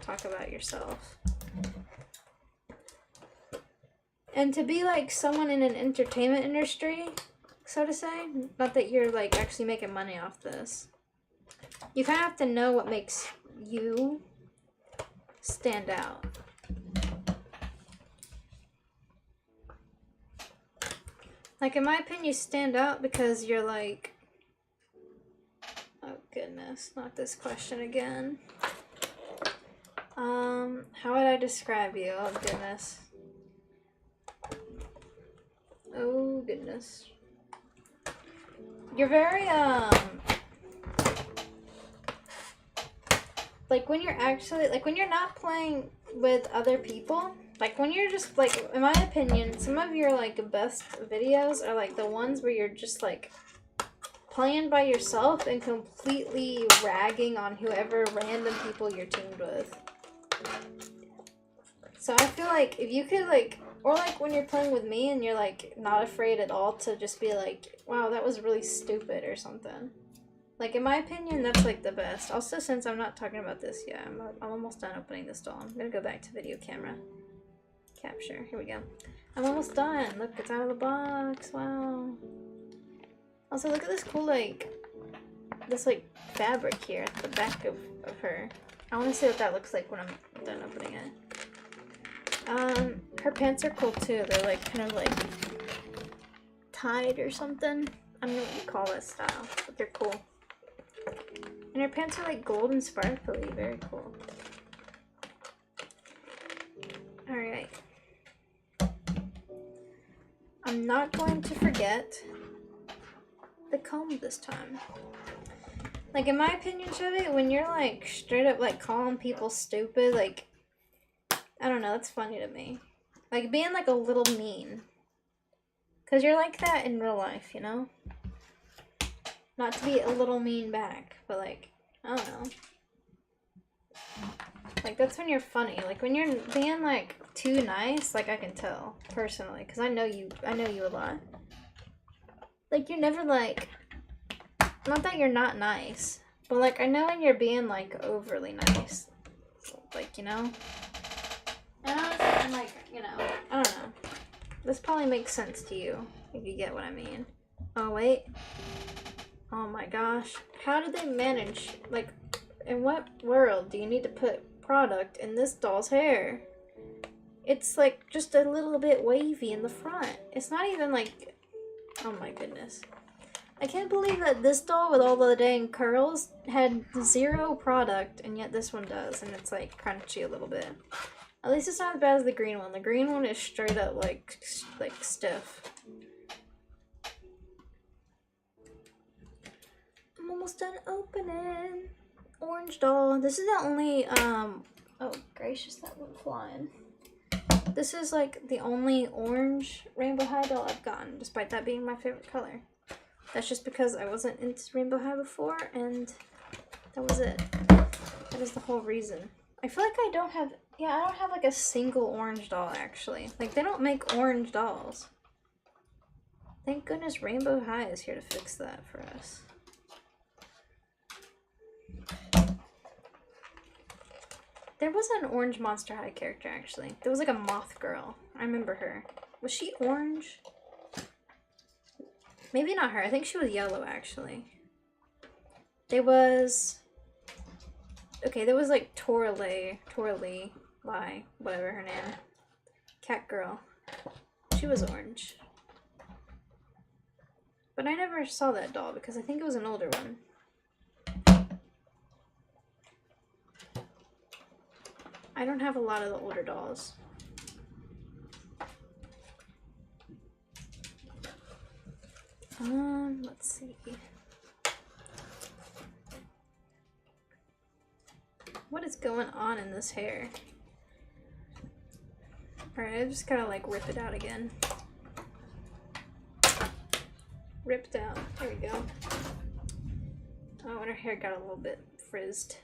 talk about yourself. And to be like someone in an entertainment industry, so to say, not that you're like actually making money off this, you kind of have to know what makes you stand out. Like, in my opinion, you stand out because you're like, oh goodness, not this question again. How would I describe you? Oh goodness. Oh goodness. You're very, like when you're actually, like when you're not playing with other people, like when you're just like, in my opinion, some of your like best videos are like the ones where you're just like playing by yourself and completely ragging on whoever random people you're teamed with. So I feel like if you could like, or like when you're playing with me and you're like not afraid at all to just be like, wow, that was really stupid or something. Like in my opinion, that's like the best. Also, since I'm not talking about this yet, I'm almost done opening this doll. I'm gonna go back to video camera capture. Here we go. I'm almost done. Look, it's out of the box. Wow. Also, look at this cool like, this like fabric here at the back of her. I want to see what that looks like when I'm done opening it. Her pants are cool too. They're like kind of like tied or something. I don't know what you call that style, but they're cool. And her pants are like gold and sparkly. Very cool. Alright. I'm not going to forget the comb this time. Like, in my opinion, Chevy, when you're like straight up like calling people stupid, like, I don't know, that's funny to me. Like being like a little mean. Cause you're like that in real life, you know? Not to be a little mean back, but like, I don't know. Like that's when you're funny. Like when you're being like too nice, like I can tell personally, cause I know you a lot. Like you're never like, not that you're not nice, but like I know when you're being like overly nice. Like, you know? And like, you know, I don't know. This probably makes sense to you, if you get what I mean. Oh, wait. Oh my gosh. How did they manage, like, in what world do you need to put product in this doll's hair? It's like just a little bit wavy in the front. It's not even like, oh my goodness. I can't believe that this doll with all the dang curls had zero product, and yet this one does, and it's like crunchy a little bit. At least it's not as bad as the green one. The green one is straight up like stiff. I'm almost done opening. Orange doll. This is the only, oh gracious, that went flying. This is like the only orange Rainbow High doll I've gotten, despite that being my favorite color. That's just because I wasn't into Rainbow High before, and that was it. That is the whole reason. I feel like I don't have like a single orange doll actually. Like they don't make orange dolls. Thank goodness Rainbow High is here to fix that for us. There was an orange Monster High character actually. There was like a moth girl. I remember her. Was she orange? Maybe not her. I think she was yellow actually. There was... Okay, there was like Torley, whatever her name. Cat girl. She was orange. But I never saw that doll because I think it was an older one. I don't have a lot of the older dolls. Let's see. What is going on in this hair? Alright, I just gotta like rip it out again. Ripped out. There we go. Oh, and her hair got a little bit frizzed.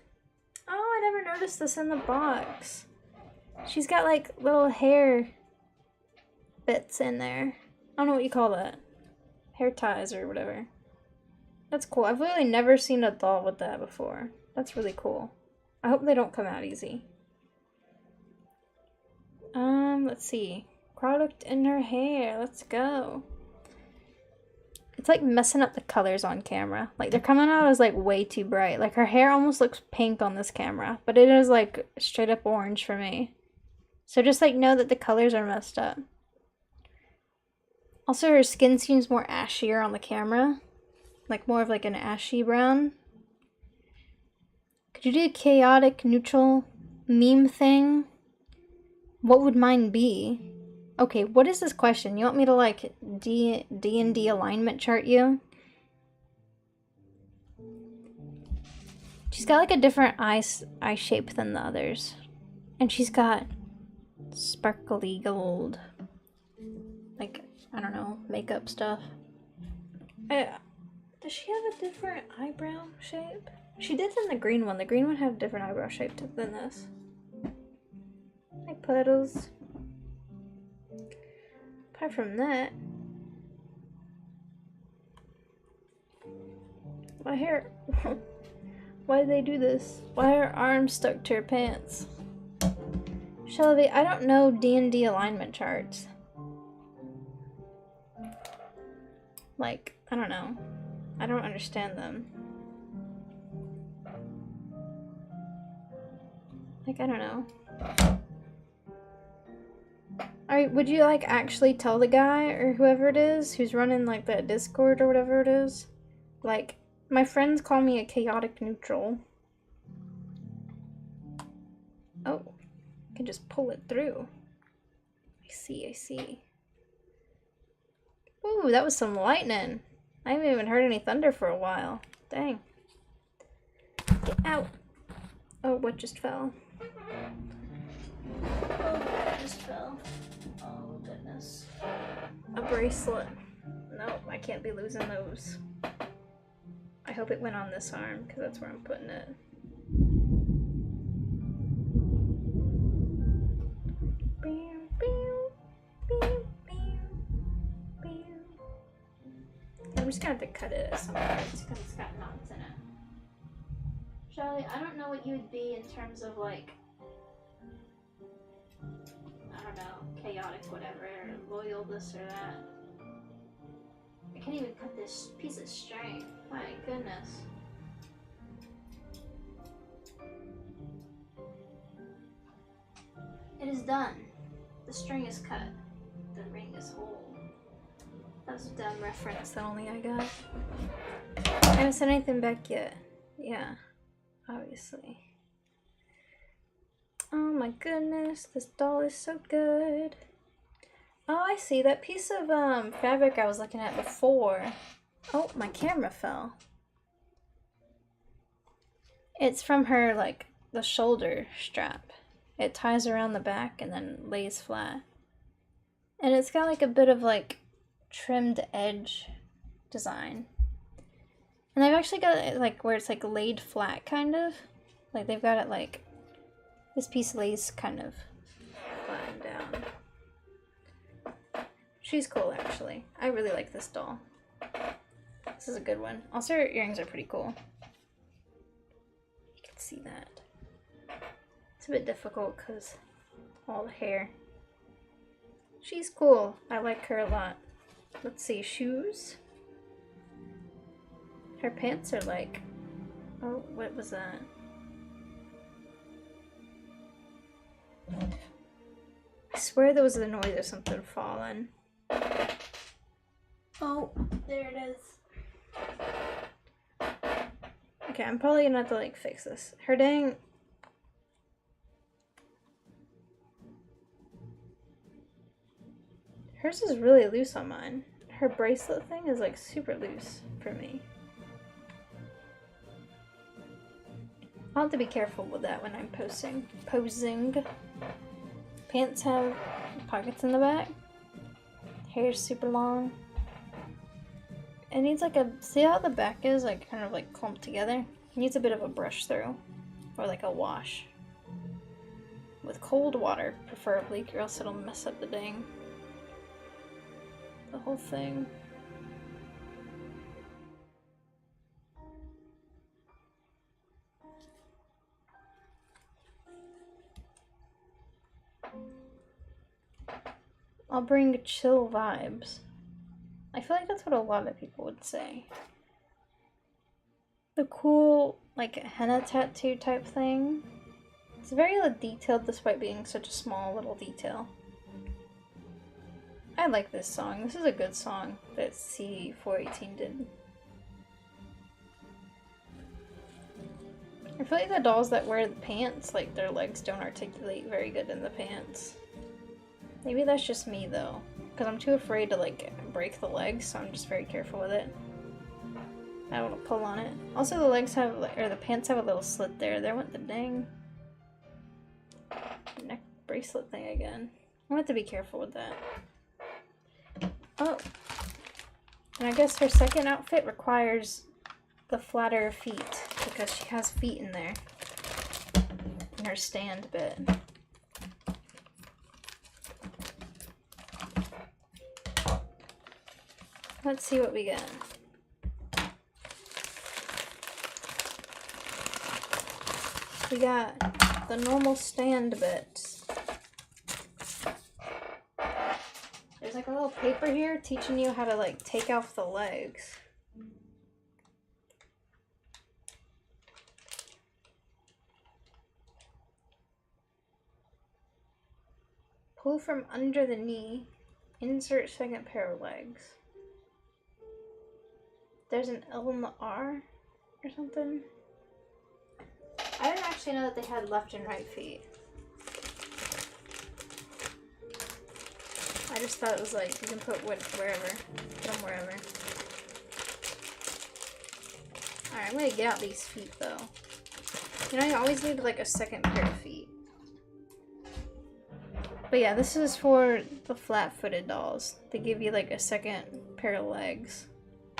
Oh, I never noticed this in the box. She's got like little hair bits in there. I don't know what you call that. Hair ties or whatever. That's cool. I've really never seen a doll with that before. That's really cool. I hope they don't come out easy. Let's see. product in her hair. Let's go. It's like messing up the colors on camera. Like they're coming out as like way too bright. Like her hair almost looks pink on this camera, but it is like straight up orange for me. So just like know that the colors are messed up. Also, her skin seems more ashier on the camera. Like more of like an ashy brown. Could you do a chaotic neutral meme thing? What would mine be? Okay, what is this question? You want me to like D&D alignment chart you? She's got like a different eye shape than the others. And she's got sparkly gold. Like, I don't know, makeup stuff. Does she have a different eyebrow shape? She did in the green one. The green one had a different eyebrow shape than this. Like puddles. Apart from that, my hair. Why did they do this? Why are her arms stuck to her pants? Shelby, I don't know D&D alignment charts. Like, I don't know. I don't understand them. Like, I don't know. Alright, would you like actually tell the guy or whoever it is who's running like the Discord or whatever it is? Like, my friends call me a chaotic neutral. Oh, I can just pull it through. I see, I see. Ooh, that was some lightning. I haven't even heard any thunder for a while. Dang. Get out. Oh, what just fell? Oh, what just fell? Oh, goodness. A bracelet. Nope, I can't be losing those. I hope it went on this arm, because that's where I'm putting it. I'm just gonna have to cut it at some point because it's got knots in it. Charlie, I don't know what you would be in terms of like, I don't know, chaotic whatever, loyal this or that. I can't even cut this piece of string. My goodness. It is done. The string is cut. The ring is whole. That was a dumb reference that only I got. I haven't said anything back yet. Yeah, obviously. Oh my goodness, this doll is so good. Oh, I see. That piece of fabric I was looking at before. Oh, my camera fell. It's from her, like, the shoulder strap. It ties around the back and then lays flat. And it's got, like, a bit of, like, trimmed edge design. And they've actually got it, like, where it's, like, laid flat, kind of. Like, they've got it, like, this piece lays kind of flattened down. She's cool, actually. I really like this doll. This is a good one. Also, her earrings are pretty cool. You can see that. It's a bit difficult because all the hair. She's cool. I like her a lot. Let's see, shoes. Her pants are like... Oh, what was that? I swear there was the noise of something falling. Oh, there it is. Okay, I'm probably gonna have to like fix this. Her dang... Hers is really loose on mine. Her bracelet thing is like super loose for me. I'll have to be careful with that when I'm posing. Pants have pockets in the back. Hair's super long. It needs like a, see how the back is like kind of like clumped together? It needs a bit of a brush through. Or like a wash. With cold water, preferably, or else it'll mess up the whole thing. I'll bring chill vibes. I feel like that's what a lot of people would say. The cool, like, henna tattoo type thing. It's very detailed despite being such a small little detail. I like this song. This is a good song that C418 did. I feel like the dolls that wear the pants, like, their legs don't articulate very good in the pants. Maybe that's just me, though. Because I'm too afraid to, like, break the legs, so I'm just very careful with it. I don't want to pull on it. Also, the legs have, or the pants have a little slit there. There went the dang neck bracelet thing again. I have to be careful with that. Oh. And I guess her second outfit requires the flatter feet, because she has feet in there. In her stand bit. Let's see what we get. We got the normal stand bits. There's like a little paper here teaching you how to like take off the legs. Pull from under the knee. Insert second pair of legs. There's an L and the R or something. I didn't actually know that they had left and right feet. I just thought it was like you can put wherever. Put them wherever. Alright, I'm gonna get out these feet though. You know, you always need like a second pair of feet. But yeah, this is for the flat-footed dolls. They give you like a second pair of legs.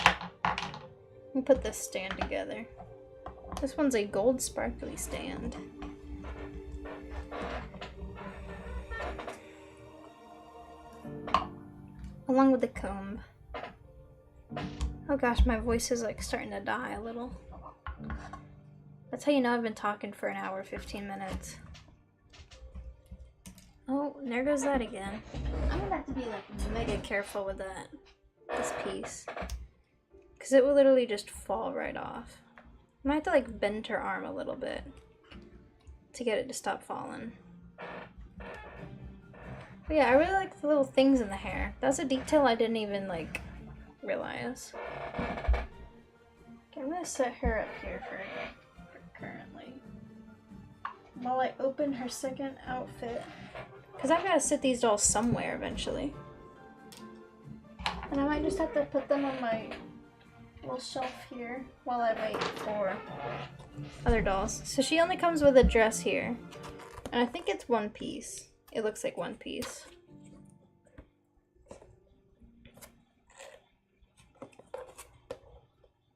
Let me put this stand together. This one's a gold sparkly stand. Along with the comb. Oh gosh, my voice is like starting to die a little. That's how you know I've been talking for an hour, 15 minutes. Oh, and there goes that again. I'm gonna have to be like mega careful with that. This piece. Because it will literally just fall right off. I might have to like bend her arm a little bit to get it to stop falling. But yeah, I really like the little things in the hair. That's a detail I didn't even like realize. Okay, I'm gonna set her up here for currently. While I open her second outfit. Because I've got to sit these dolls somewhere eventually. And I might just have to put them on my little shelf here while I wait for other dolls. So she only comes with a dress here. And I think it's one piece. It looks like one piece.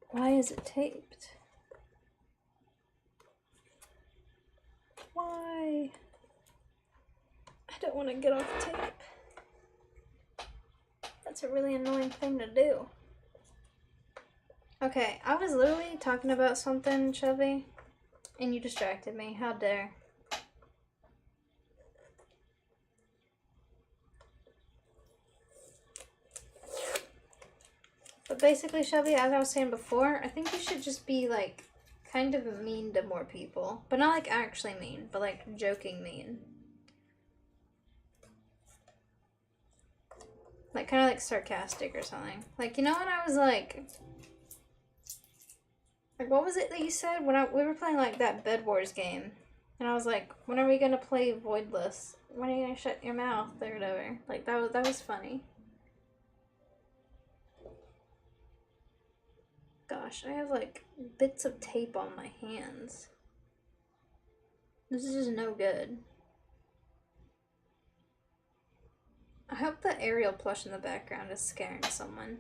Why is it taped? Why? I don't want to get off tape. That's a really annoying thing to do. Okay, I was literally talking about something, Shelby, and you distracted me. How dare. But basically, Shelby, as I was saying before, I think you should just be, like, kind of mean to more people. But not, like, actually mean, but, like, joking mean. Like, kind of, like, sarcastic or something. Like, you know when I was, like, what was it that you said? When we were playing, like, that Bed Wars game. And I was like, when are we gonna play Voidless? When are you gonna shut your mouth or whatever? Like, that was funny. Gosh, I have, like, bits of tape on my hands. This is just no good. I hope the Ariel plush in the background is scaring someone.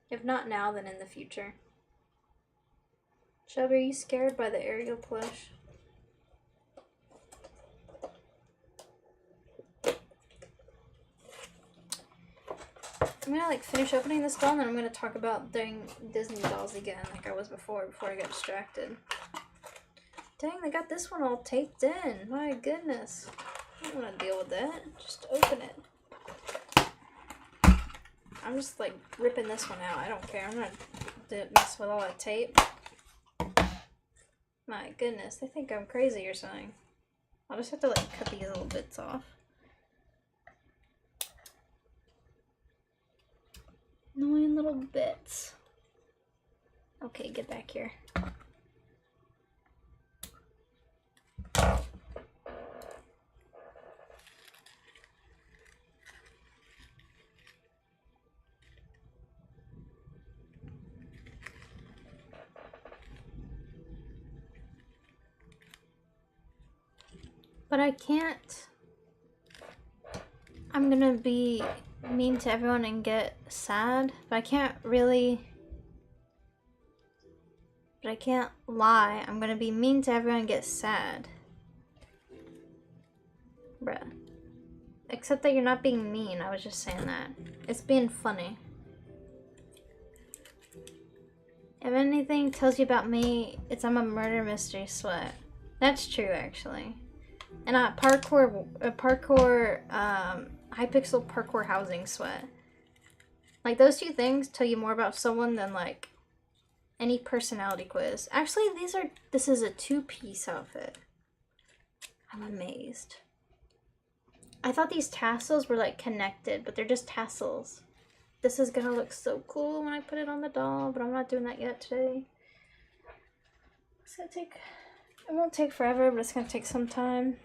If not now, then in the future. Shelby, are you scared by the Ariel plush? I'm gonna like finish opening this doll and then I'm gonna talk about dang Disney dolls again like I was before I got distracted. Dang, they got this one all taped in. My goodness. I don't want to deal with that. Just open it. I'm just like ripping this one out. I don't care. I'm not mess with all that tape. My goodness, they think I'm crazy or something. I'll just have to like cut these little bits off. Annoying little bits. Okay, get back here. But I can't. I'm gonna be mean to everyone and get sad, but I can't really. But I can't lie. I'm gonna be mean to everyone and get sad. Bruh. Except that you're not being mean, I was just saying that. It's being funny. If anything tells you about me, it's I'm a murder mystery sweat. That's true, actually. And Hypixel parkour housing sweat. Like, those two things tell you more about someone than, like, any personality quiz. Actually, this is a two-piece outfit. I'm amazed. I thought these tassels were, like, connected, but they're just tassels. This is gonna look so cool when I put it on the doll, but I'm not doing that yet today. It's gonna take... It won't take forever, but it's gonna take some time.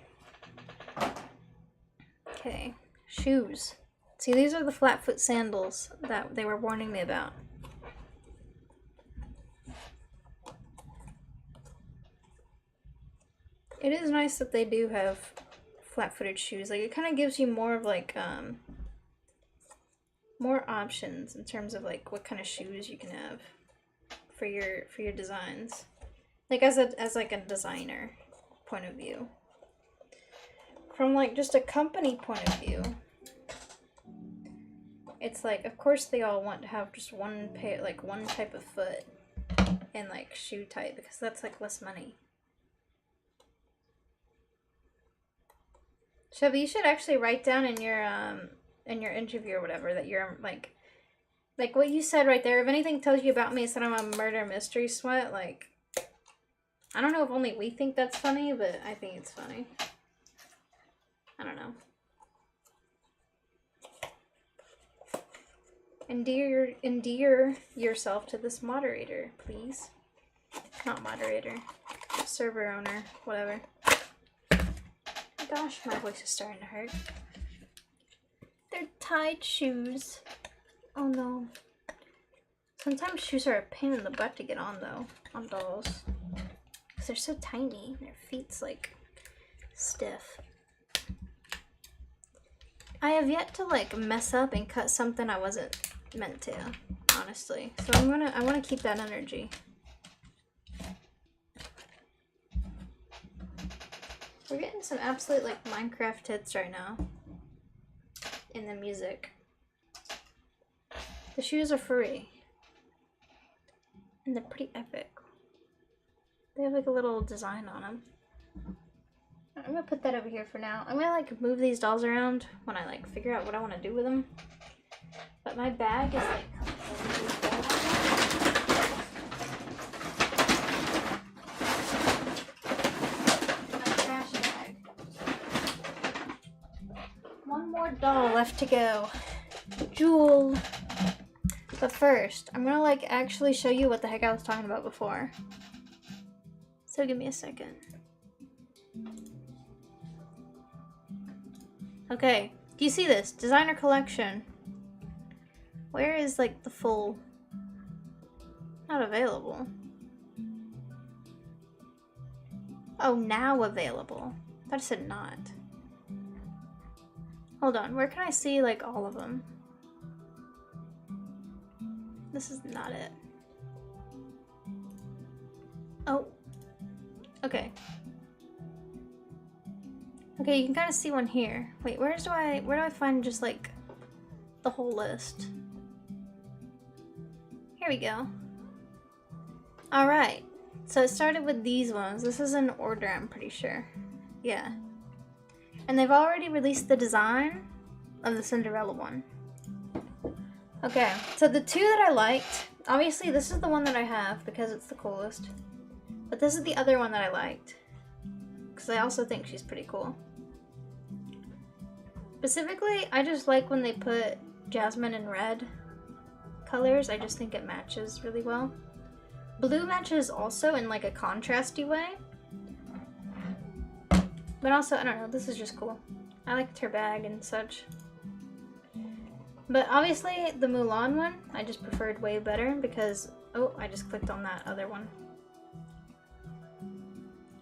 Okay, shoes. See, these are the flat foot sandals that they were warning me about. It is nice that they do have flat-footed shoes. Like, it kind of gives you more of like more options in terms of like what kind of shoes you can have for your designs. Like as like a designer point of view. From like just a company point of view, it's like, of course they all want to have just one type of foot and like shoe type, because that's like less money. Chevy, you should actually write down in your interview or whatever that you're like what you said right there. If anything tells you about me, it's that I'm a murder mystery sweat. Like, I don't know if only we think that's funny, but I think it's funny. I don't know. Endear yourself to this moderator, please. Not moderator. Server owner, whatever. Gosh, my voice is starting to hurt. They're tied shoes. Oh no. Sometimes shoes are a pain in the butt to get on though, on dolls. Because they're so tiny. Their feet's like stiff. I have yet to like mess up and cut something I wasn't meant to, honestly. So I wanna keep that energy. We're getting some absolute like Minecraft hits right now in the music. The shoes are free. And they're pretty epic. They have like a little design on them. I'm gonna put that over here for now. I'm gonna like move these dolls around when I like figure out what I want to do with them. But my bag is like doll left to go. Jewel. But first, I'm gonna like actually show you what the heck I was talking about before. So give me a second. Okay, do you see this? Designer collection. Where is like the full... Not available. Oh, now available. I thought it said not. Hold on, where can I see like all of them? This is not it. Oh. Okay. Okay, you can kind of see one here. Wait, where do I find just like the whole list? Here we go. Alright. So it started with these ones. This is in order, I'm pretty sure. Yeah. And they've already released the design of the Cinderella one. Okay, so the two that I liked, obviously this is the one that I have because it's the coolest. But this is the other one that I liked. Because I also think she's pretty cool. Specifically, I just like when they put Jasmine in red colors. I just think it matches really well. Blue matches also in like a contrasty way. But also, I don't know, this is just cool. I liked her bag and such. But obviously, the Mulan one, I just preferred way better because... Oh, I just clicked on that other one.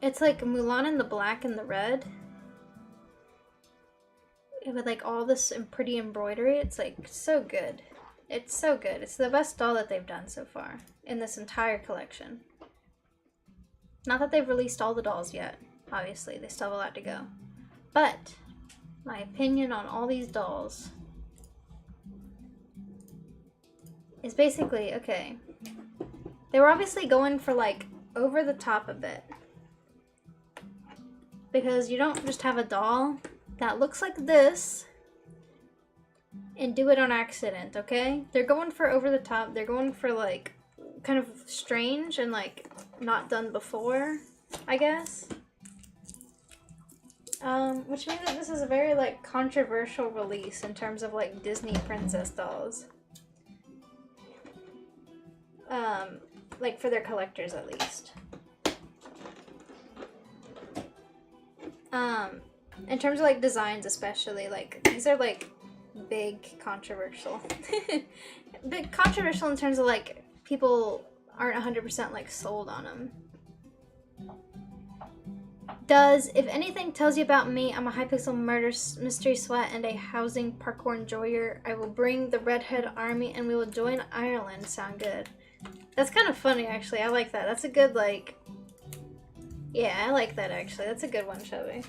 It's like Mulan in the black and the red. With like all this pretty embroidery. It's like so good. It's so good. It's the best doll that they've done so far in this entire collection. Not that they've released all the dolls yet. Obviously, they still have a lot to go. But my opinion on all these dolls is basically, okay, they were obviously going for like over the top a bit. Because you don't just have a doll that looks like this and do it on accident, okay? They're going for over the top. They're going for like kind of strange and like not done before, I guess. Which means that this is a very like controversial release in terms of like Disney princess dolls. Like for their collectors at least. In terms of like designs especially, like these are like big controversial. Big controversial in terms of like people aren't 100% like sold on them. If anything tells you about me, I'm a Hypixel murder mystery sweat and a housing parkour enjoyer. I will bring the redhead army and we will join Ireland. Sound good? That's kind of funny actually. I like that. That's a good like... Yeah, I like that actually. That's a good one, Shelby.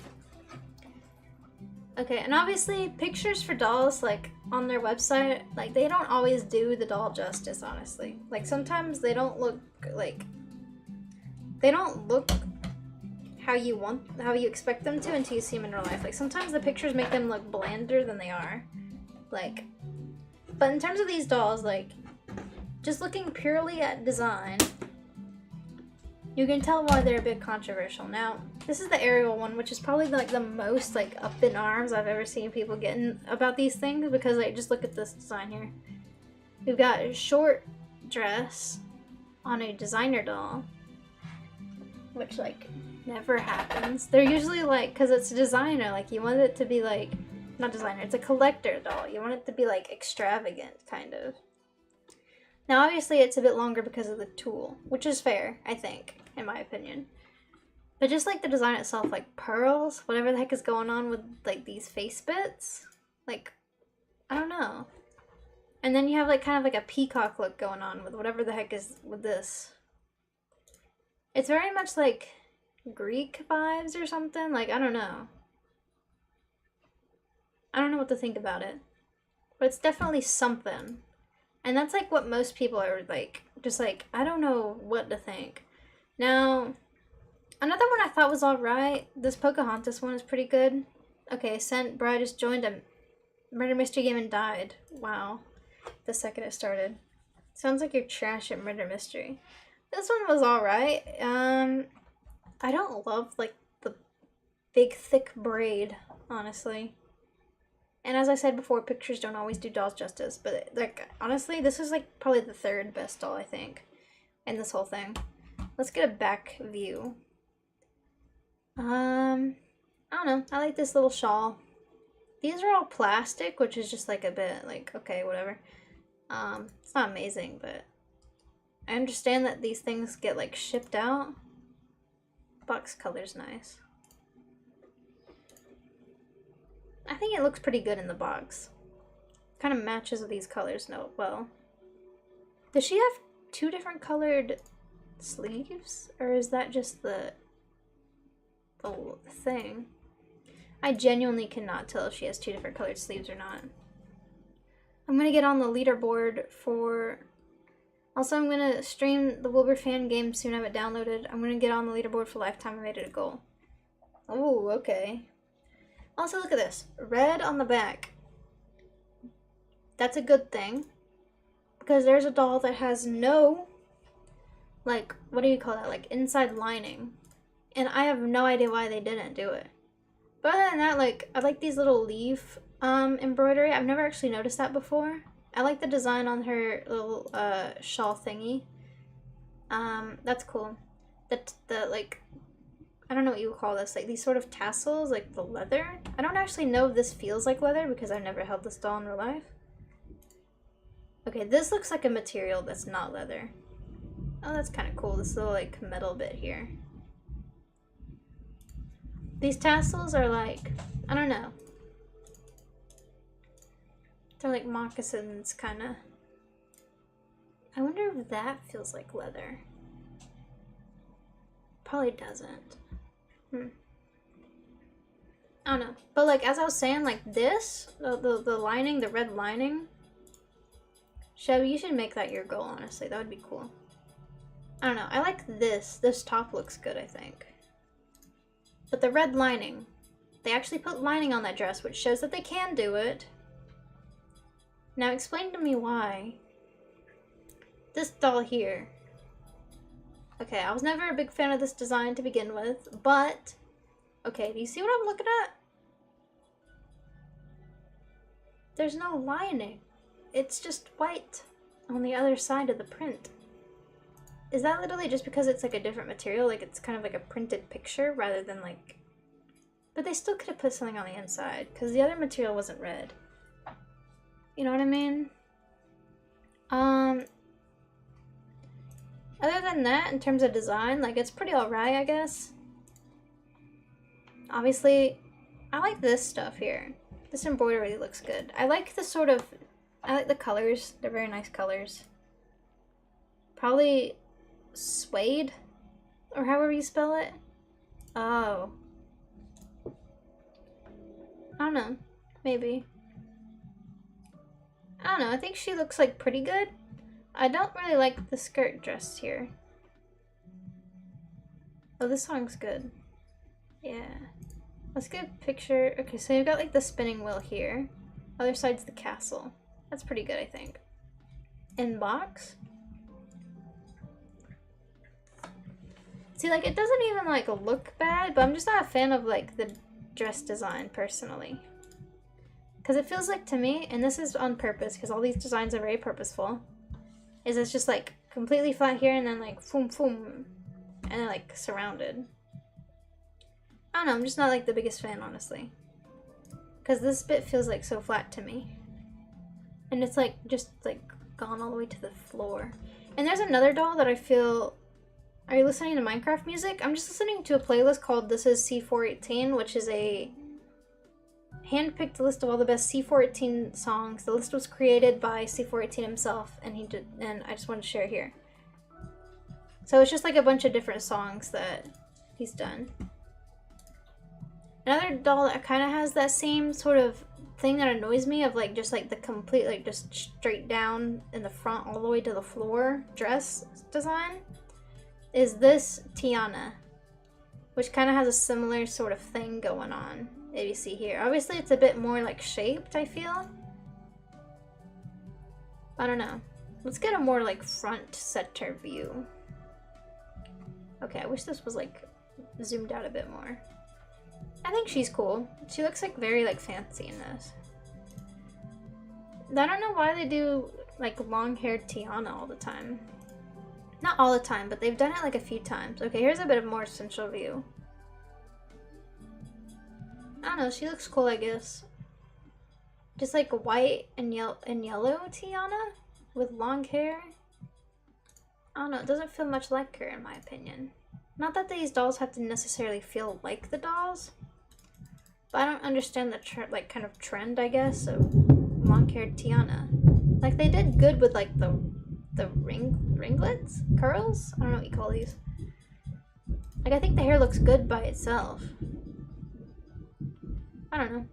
Okay, and obviously pictures for dolls like on their website, like they don't always do the doll justice, honestly. Like sometimes they don't look how you expect them to until you see them in real life. Like sometimes the pictures make them look blander than they are. Like, but in terms of these dolls, like just looking purely at design, you can tell why they're a bit controversial. Now, this is the Ariel one, which is probably like the most like up in arms I've ever seen people getting about these things because like just look at this design here. We've got a short dress on a designer doll, which like never happens. They're usually like, because it's a designer, like you want it to be like, not designer, it's a collector doll. You want it to be like extravagant, kind of. Now obviously it's a bit longer because of the tulle, which is fair, I think, in my opinion. But just like the design itself, like pearls, whatever the heck is going on with like these face bits, like, I don't know. And then you have like kind of like a peacock look going on with whatever the heck is with this. It's very much like Greek vibes or something, like, I don't know. I don't know what to think about it. But it's definitely something. And that's like what most people are like, just like, I don't know what to think. Now, another one I thought was alright, this Pocahontas one is pretty good. Okay, sent, bro, I just joined a murder mystery game and died. Wow. The second it started. Sounds like you're trash at murder mystery. This one was alright. I don't love like the big thick braid, honestly. And as I said before, pictures don't always do dolls justice, but like honestly, this is like probably the third best doll I think in this whole thing. Let's get a back view. I don't know. I like this little shawl. These are all plastic, which is just like a bit like, okay, whatever. It's not amazing, but I understand that these things get like shipped out. Box color's nice. I think it looks pretty good in the box. Kind of matches with these colors no well. Does she have two different colored sleeves? Or is that just the thing? I genuinely cannot tell if she has two different colored sleeves or not. I'm gonna get on the leaderboard for... Also, I'm gonna stream the Wilbur fan game soon. I have it downloaded. I'm gonna get on the leaderboard for Lifetime. I made it a goal. Oh, okay. Also, look at this. Red on the back. That's a good thing. because there's a doll that has no, like, what do you call that? Like, inside lining. And I have no idea why they didn't do it. But other than that, like, I like these little leaf embroidery. I've never actually noticed that before. I like the design on her little shawl thingy. That's cool. The like, I don't know what you would call this, like these sort of tassels, like the leather. I don't actually know if this feels like leather because I've never held this doll in real life. Okay, this looks like a material that's not leather. Oh, that's kind of cool, this little like metal bit here. These tassels are like, I don't know. They're like moccasins, kind of. I wonder if that feels like leather. Probably doesn't. I don't know. But like, as I was saying, like this, the lining, the red lining. Chevy, you should make that your goal, honestly. That would be cool. I don't know. I like this. This top looks good, I think. But the red lining. They actually put lining on that dress, which shows that they can do it. Now explain to me why. This doll here. Okay, I was never a big fan of this design to begin with, but... Okay, do you see what I'm looking at? There's no lining. It's just white on the other side of the print. Is that literally just because it's like a different material? Like it's kind of like a printed picture rather than like... But they still could have put something on the inside because the other material wasn't red. You know what I mean? Other than that, in terms of design, like it's pretty alright, I guess. Obviously, I like this stuff here. This embroidery looks good. I like the sort of... I like the colors. They're very nice colors. Probably suede? Or however you spell it? Oh. I don't know. Maybe. I don't know. I think she looks like pretty good. I don't really like the skirt dress here. Oh, this song's good. Yeah. Let's get a picture. Okay, so you've got like the spinning wheel here. Other side's the castle. That's pretty good, I think. In box? See, like, it doesn't even like look bad, but I'm just not a fan of like the dress design personally. Because it feels like to me, and this is on purpose because all these designs are very purposeful, is it's just like completely flat here and then like foom foom and then like surrounded. I don't know, I'm just not like the biggest fan, honestly. Because this bit feels like so flat to me. And it's like just like gone all the way to the floor. And there's another doll that I feel... Are you listening to Minecraft music? I'm just listening to a playlist called This Is C418, which is a hand-picked list of all the best C418 songs. The list was created by C418 himself, and I just wanted to share here. So it's just like a bunch of different songs that he's done. Another doll that kind of has that same sort of thing that annoys me of like just like the complete like just straight down in the front all the way to the floor dress design is this Tiana, which kind of has a similar sort of thing going on. If you see here, obviously it's a bit more like shaped, I feel. I don't know. Let's get a more like front center view. Okay, I wish this was like zoomed out a bit more. I think she's cool. She looks like very like fancy in this. I don't know why they do like long-haired Tiana all the time. Not all the time, but they've done it like a few times. Okay, here's a bit of more central view. I don't know, she looks cool, I guess. Just like white and yellow Tiana with long hair. I don't know, it doesn't feel much like her in my opinion. Not that these dolls have to necessarily feel like the dolls, but I don't understand the like kind of trend, I guess, of long-haired Tiana. Like they did good with like the ringlets, curls. I don't know what you call these. Like I think the hair looks good by itself. I don't know.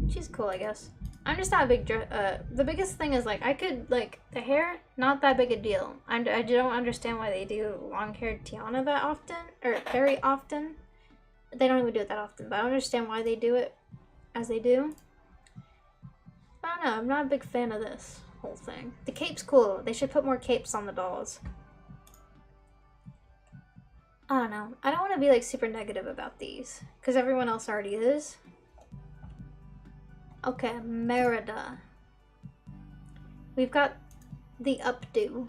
She's cool, I guess. I'm just not a big the biggest thing is like I could like the hair, not that big a deal. I don't understand why they do long-haired Tiana that often or very often. They don't even do it that often, but I don't understand why they do it as they do. I don't know. I'm not a big fan of this whole thing. The cape's cool. They should put more capes on the dolls. I don't know. I don't want to be like super negative about these because everyone else already is. Okay, Merida. We've got the updo.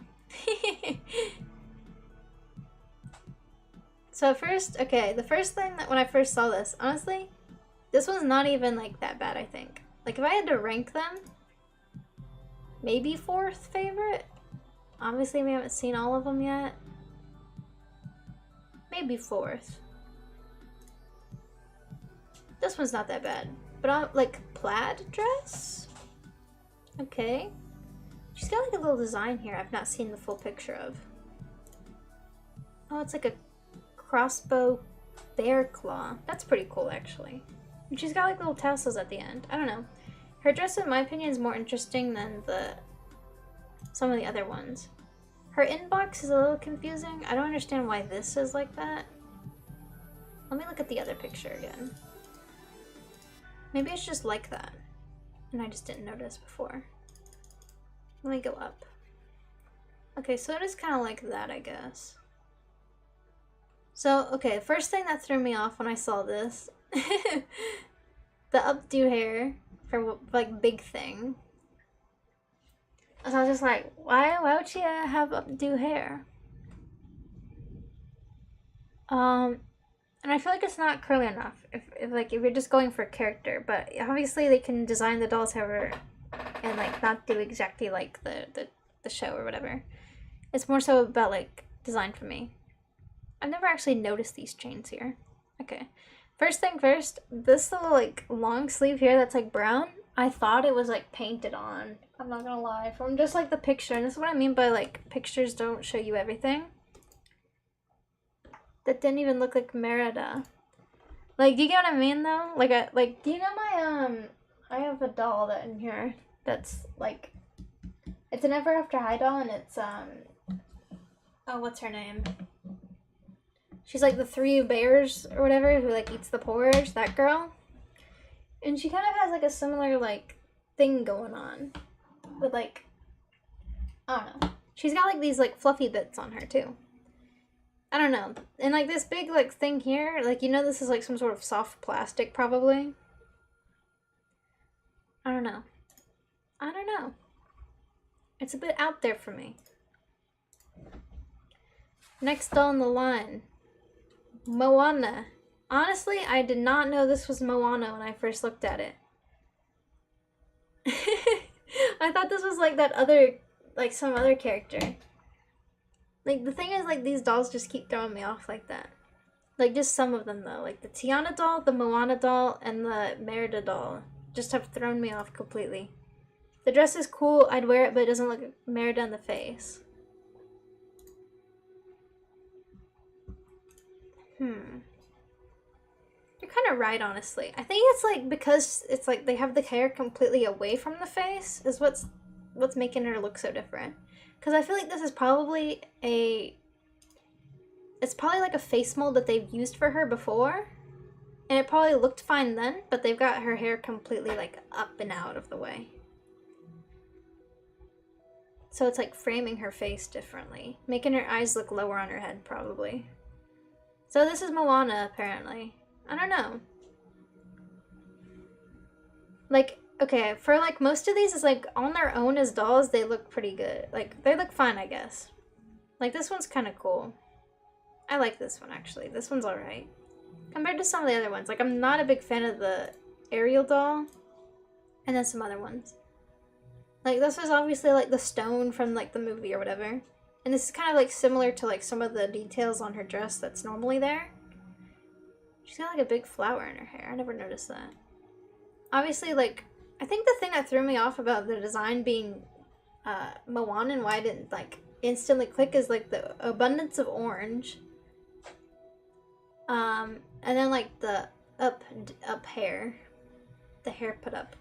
So first, okay, the first thing that when I first saw this, honestly, this one's not even like that bad, I think. Like if I had to rank them, maybe 4th favorite. Obviously we haven't seen all of them yet. Maybe 4th. This one's not that bad. But I'm like plaid dress? Okay. She's got like a little design here I've not seen the full picture of. Oh, it's like a crossbow bear claw. That's pretty cool actually. And she's got like little tassels at the end. I don't know. Her dress in my opinion is more interesting than some of the other ones. Her inbox is a little confusing. I don't understand why this is like that. Let me look at the other picture again. Maybe it's just like that. And I just didn't notice before. Let me go up. Okay, so it is kind of like that, I guess. So, okay, first thing that threw me off when I saw this, the updo hair for like big thing. So I was just like, why would she have updo hair? And I feel like it's not curly enough if you're just going for character, but obviously they can design the dolls however and like not do exactly like the show or whatever. It's more so about like design for me. I've never actually noticed these chains here. Okay. First thing first, this little like long sleeve here that's like brown, I thought it was like painted on. I'm not gonna lie. From just like the picture, and this is what I mean by like pictures don't show you everything. That didn't even look like Merida. Like, do you get what I mean though? Like do you know my I have a doll that in here that's like, it's an Ever After High doll, and it's oh, what's her name? She's like the 3 bears or whatever who like eats the porridge, that girl. And she kind of has like a similar like thing going on with like, I don't know. She's got like these like fluffy bits on her too. I don't know. And like this big like thing here, like you know this is like some sort of soft plastic probably. I don't know. I don't know. It's a bit out there for me. Next doll in the line. Moana. Honestly, I did not know this was Moana when I first looked at it. I thought this was like that other, like some other character. Like the thing is like these dolls just keep throwing me off like that. Like just some of them though. Like the Tiana doll, the Moana doll, and the Merida doll just have thrown me off completely. The dress is cool, I'd wear it, but it doesn't look Merida in the face. You're kind of right, honestly. I think it's like because it's like they have the hair completely away from the face is what's making her look so different. Because I feel like this is probably it's probably like a face mold that they've used for her before. And it probably looked fine then, but they've got her hair completely like up and out of the way. So it's like framing her face differently, making her eyes look lower on her head probably. So this is Moana apparently. I don't know. Like, okay, for like most of these is like on their own as dolls, they look pretty good. Like they look fine, I guess. Like this one's kind of cool. I like this one actually. This one's alright. Compared to some of the other ones. Like I'm not a big fan of the Ariel doll. And then some other ones. Like this is obviously like the stone from like the movie or whatever. And this is kind of like similar to like some of the details on her dress that's normally there. She's got like a big flower in her hair. I never noticed that. Obviously, like, I think the thing that threw me off about the design being Moana and why I didn't like instantly click is like the abundance of orange. And then like the up hair. The hair put up.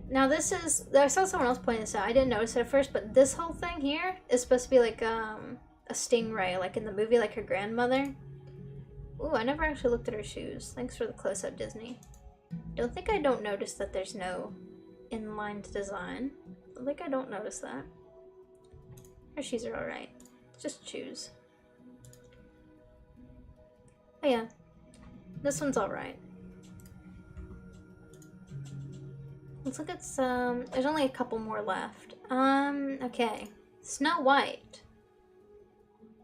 Now this is, I saw someone else point this out. I didn't notice it at first, but this whole thing here is supposed to be like a stingray, like in the movie, like her grandmother. Ooh, I never actually looked at her shoes. Thanks for the close-up, Disney. Don't think I don't notice that there's no inlined design. Like, I don't notice that. Her shoes are alright. Just choose. Oh yeah. This one's alright. Let's look at some... There's only a couple more left. Okay. Snow White.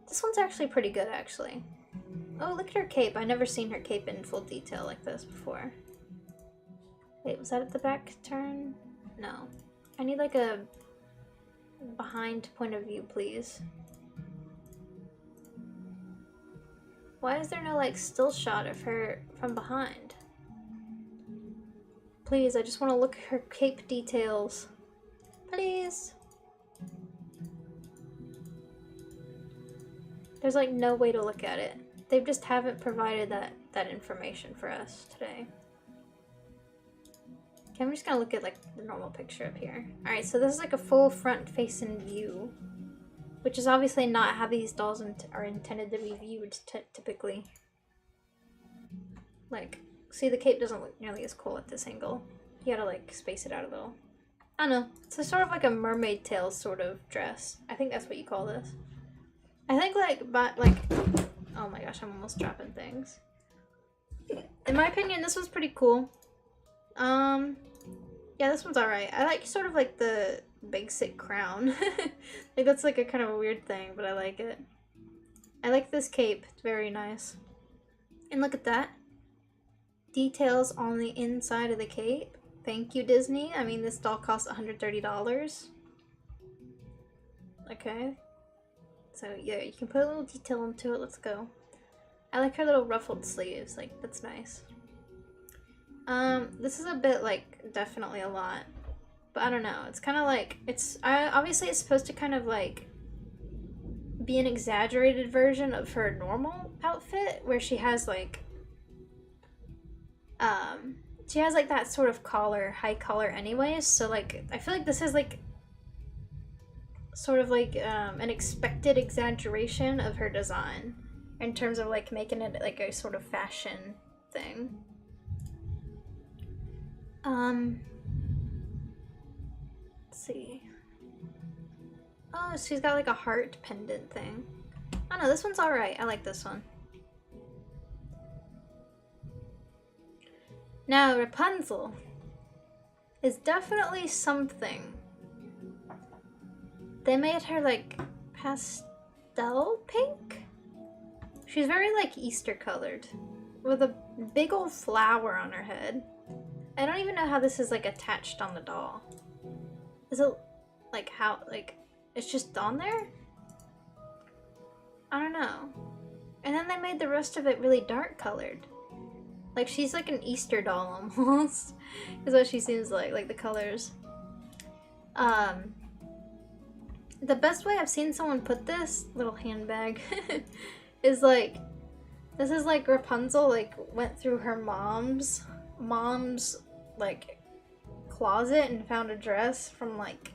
This one's actually pretty good, actually. Oh, look at her cape. I've never seen her cape in full detail like this before. Wait, was that at the back turn? No. I need like a behind point of view, please. Why is there no like still shot of her from behind? Please, I just want to look at her cape details. Please. There's like no way to look at it. They just haven't provided that information for us today. Okay, I'm just gonna look at like the normal picture up here. Alright, so this is like a full front facing view, which is obviously not how these dolls are intended to be viewed typically. Like, see, the cape doesn't look nearly as cool at this angle. You gotta like space it out a little. I don't know. It's a sort of like a mermaid tail sort of dress. I think that's what you call this. I think oh my gosh, I'm almost dropping things. In my opinion, this was pretty cool. Yeah, this one's alright. I like sort of like the big sick crown. Like that's like a kind of a weird thing, but I like it. I like this cape. It's very nice. And look at that. Details on the inside of the cape. Thank you, Disney. I mean, this doll costs $130. Okay. So yeah, you can put a little detail into it. Let's go. I like her little ruffled sleeves. Like, that's nice. This is a bit, like, definitely a lot. But I don't know. It's kind of like, obviously it's supposed to kind of, like, be an exaggerated version of her normal outfit, where she has, like, that sort of collar, high collar anyways, so, like, I feel like this is, like, sort of, like, an expected exaggeration of her design, in terms of, like, making it, like, a sort of fashion thing. Let's see. Oh, she's got like a heart pendant thing. Oh no, this one's alright. I like this one. Now, Rapunzel is definitely something. They made her like pastel pink? She's very like Easter colored, with a big old flower on her head. I don't even know how this is like attached on the doll. Is it like how, like, it's just on there? I don't know. And then they made the rest of it really dark colored. Like she's like an Easter doll almost, is what she seems like the colors. The best way I've seen someone put this little handbag is like, this is like Rapunzel like went through her mom's like closet and found a dress from like,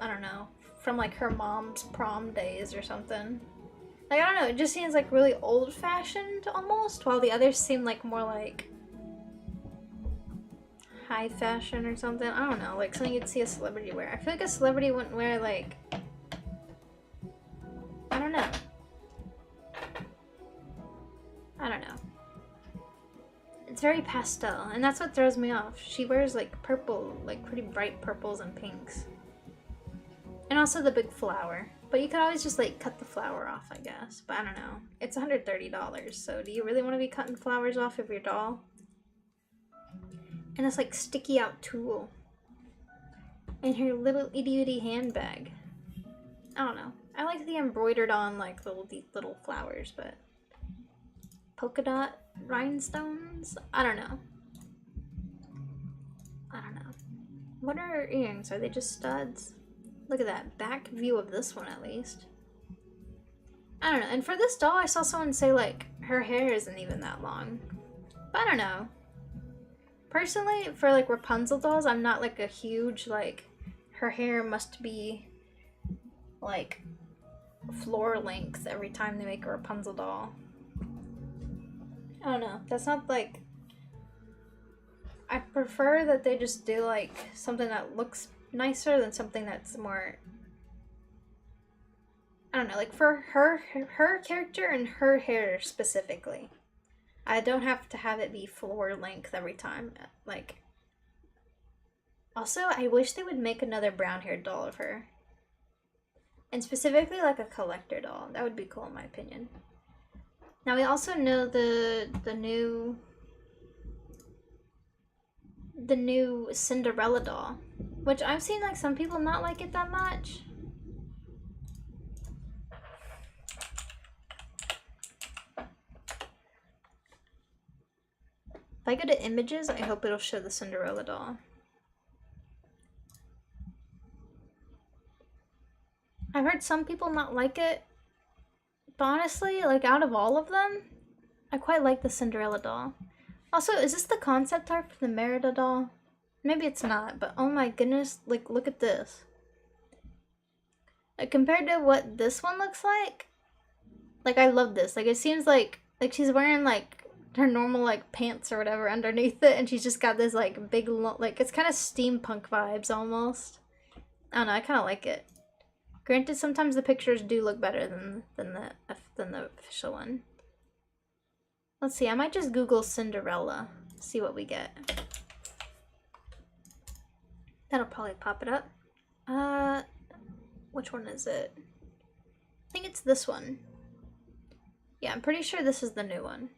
I don't know, from like her mom's prom days or something. Like, I don't know, it just seems like really old-fashioned almost, while the others seem like more like high fashion or something. I don't know, like something you'd see a celebrity wear. I feel like a celebrity wouldn't wear like, I don't know. I don't know. It's very pastel, and that's what throws me off. She wears like purple, like pretty bright purples and pinks. And also the big flower. But you could always just like cut the flower off, I guess. But I don't know. It's $130, so do you really want to be cutting flowers off of your doll? And this like sticky out tool. And her little itty-bitty handbag. I don't know. I like the embroidered on like little flowers, but polka dot rhinestones? I don't know. I don't know. What are her earrings? Are they just studs? Look at that back view of this one at least. I don't know. And for this doll, I saw someone say like her hair isn't even that long. But I don't know. Personally, for like Rapunzel dolls, I'm not like a huge like her hair must be like floor length every time they make a Rapunzel doll. I don't know. That's not like I prefer that they just do like something that looks nicer than something that's more, I don't know, like for her character and her hair specifically. I don't have to have it be floor length every time. Like, also, I wish they would make another brown haired doll of her. And specifically like a collector doll. That would be cool in my opinion. Now we also know the new Cinderella doll, which I've seen like some people not like it that much. If I go to images, I hope it'll show the Cinderella doll. I've heard some people not like it, but honestly, like out of all of them, I quite like the Cinderella doll. Also, is this the concept art for the Merida doll? Maybe it's not, but oh my goodness, like look at this. Like compared to what this one looks like I love this. Like it seems like she's wearing like her normal like pants or whatever underneath it, and she's just got this like big like it's kind of steampunk vibes almost. I don't know, I kind of like it. Granted, sometimes the pictures do look better than the official one. Let's see, I might just Google Cinderella, see what we get. That'll probably pop it up. Which one is it? I think it's this one. Yeah, I'm pretty sure this is the new one.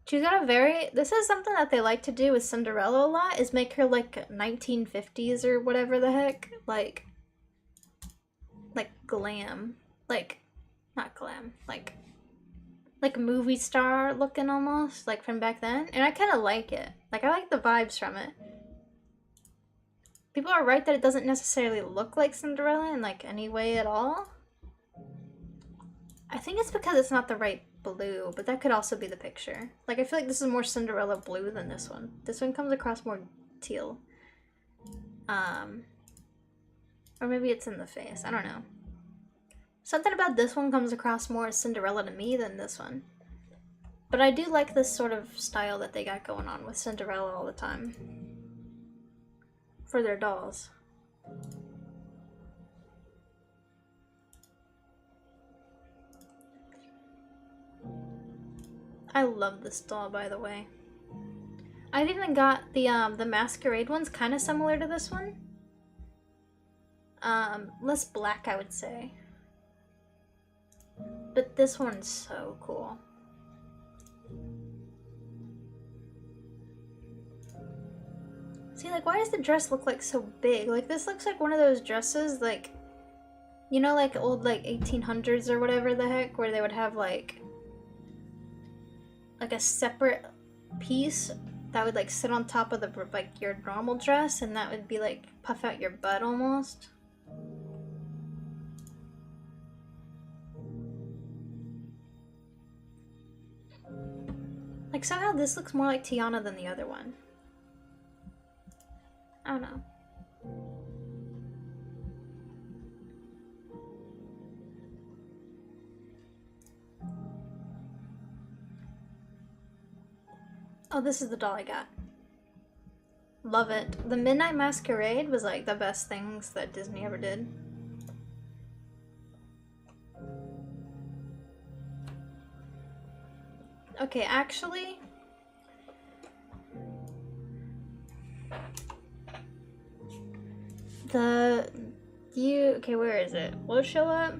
She's got a this is something that they like to do with Cinderella a lot, is make her like 1950s or whatever the heck, like glam, like, not glam, like movie star looking almost, like from back then, and I kind of like it. Like, I like the vibes from it. People are right that it doesn't necessarily look like Cinderella in like any way at all. I think it's because it's not the right blue, but that could also be the picture. Like, I feel like this is more Cinderella blue than this one. This one comes across more teal. Or maybe it's in the face, I don't know. Something about this one comes across more as Cinderella to me than this one. But I do like this sort of style that they got going on with Cinderella all the time. For their dolls. I love this doll, by the way. I've even got the Masquerade one's kind of similar to this one. Less black, I would say. But this one's so cool. See, like, why does the dress look like so big? Like, this looks like one of those dresses, like, you know, like old, like 1800s or whatever the heck, where they would have like a separate piece that would like sit on top of the like your normal dress, and that would be like puff out your butt almost. Like, somehow this looks more like Tiana than the other one. I don't know. Oh, this is the doll I got. Love it. The Midnight Masquerade was like the best things that Disney ever did. Okay, actually, okay, where is it? Will it show up?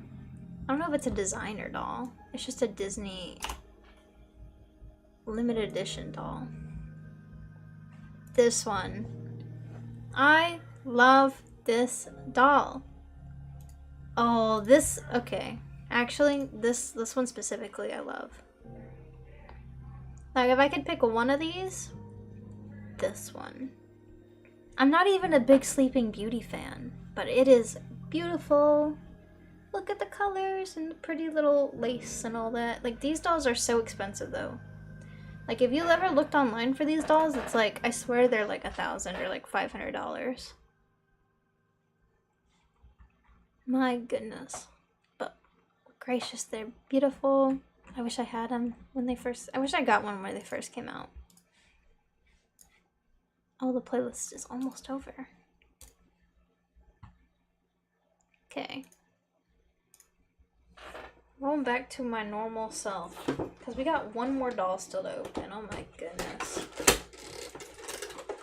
I don't know if it's a designer doll. It's just a Disney limited edition doll. This one. I love this doll. Oh, this, okay. Actually, this one specifically I love. Like, if I could pick one of these, this one. I'm not even a big Sleeping Beauty fan, but it is beautiful. Look at the colors and the pretty little lace and all that. Like, these dolls are so expensive though. Like, if you ever looked online for these dolls, it's like, I swear they're like $1,000 or like $500. My goodness. But gracious, they're beautiful. I wish I had them when they first, I wish I got one when they first came out. Oh, the playlist is almost over. Okay. Going back to my normal self. Because we got one more doll still to open. Oh my goodness.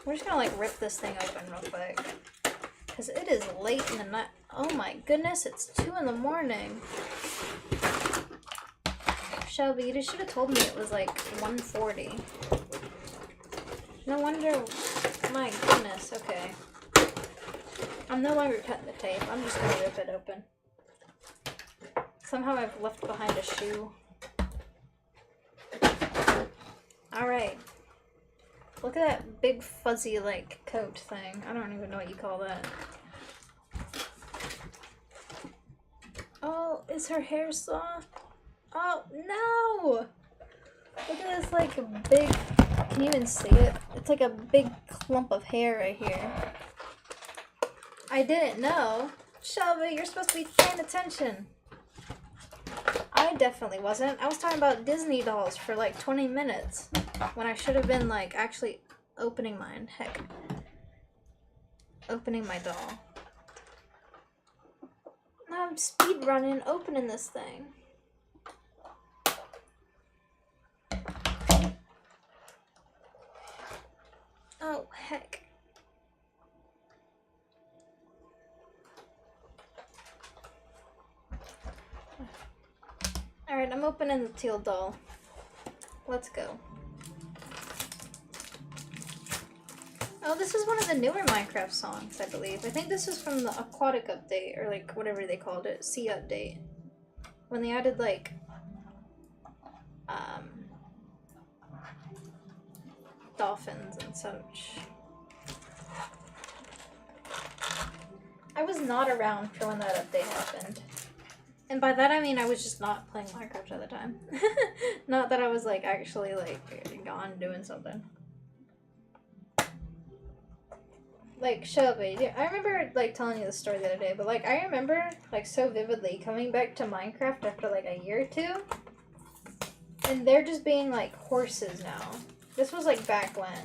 We're just gonna like rip this thing open real quick. Because it is late in the night. Oh my goodness, it's 2 in the morning. Shelby, you should have told me it was like 1:40. No wonder. My goodness, okay. I'm no longer cutting the tape. I'm just gonna rip it open. Somehow I've left behind a shoe. Alright. Look at that big fuzzy like coat thing. I don't even know what you call that. Oh, is her hair soft? Oh, no! Look at this like big, can you even see it? It's like a big clump of hair right here. I didn't know. Shelby, you're supposed to be paying attention. I definitely wasn't. I was talking about Disney dolls for like 20 minutes when I should have been like actually opening mine. Heck. Opening my doll. Now I'm speed running opening this thing. Oh, heck. Alright, I'm opening the teal doll. Let's go. Oh, this is one of the newer Minecraft songs, I believe. I think this is from the Aquatic update, or like whatever they called it, Sea update. When they added like, dolphins and such. I was not around for when that update happened. And by that I mean I was just not playing Minecraft at the time. Not that I was like actually like gone doing something. Like Shelby, I remember like telling you the story the other day, but like I remember like so vividly coming back to Minecraft after like a year or two, and they're just being like horses now. This was like back when,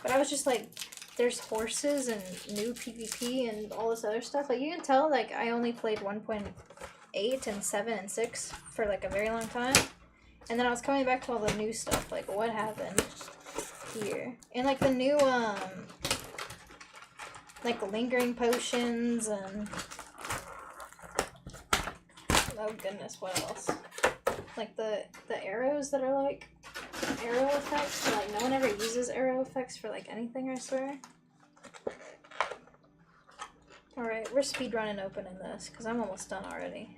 but I was just like, there's horses and new PvP and all this other stuff. Like you can tell like I only played 1.8 and 7 and 6 for like a very long time, and then I was coming back to all the new stuff. Like what happened here, and like the new like lingering potions and oh goodness, what else? Like the arrows that are like arrow effects. Like no one ever uses arrow effects for like anything, I swear. Alright, we're speedrunning opening this because I'm almost done already.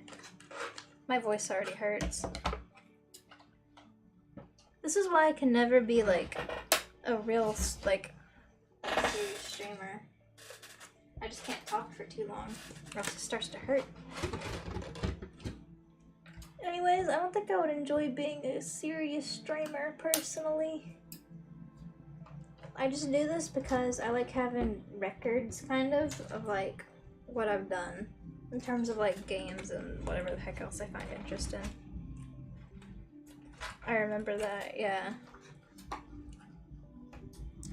My voice already hurts. This is why I can never be like a real like serious streamer. I just can't talk for too long or else it starts to hurt. Anyways, I don't think I would enjoy being a serious streamer personally. I just do this because I like having records kind of like what I've done in terms of like games and whatever the heck else I find interest in. I remember that, yeah.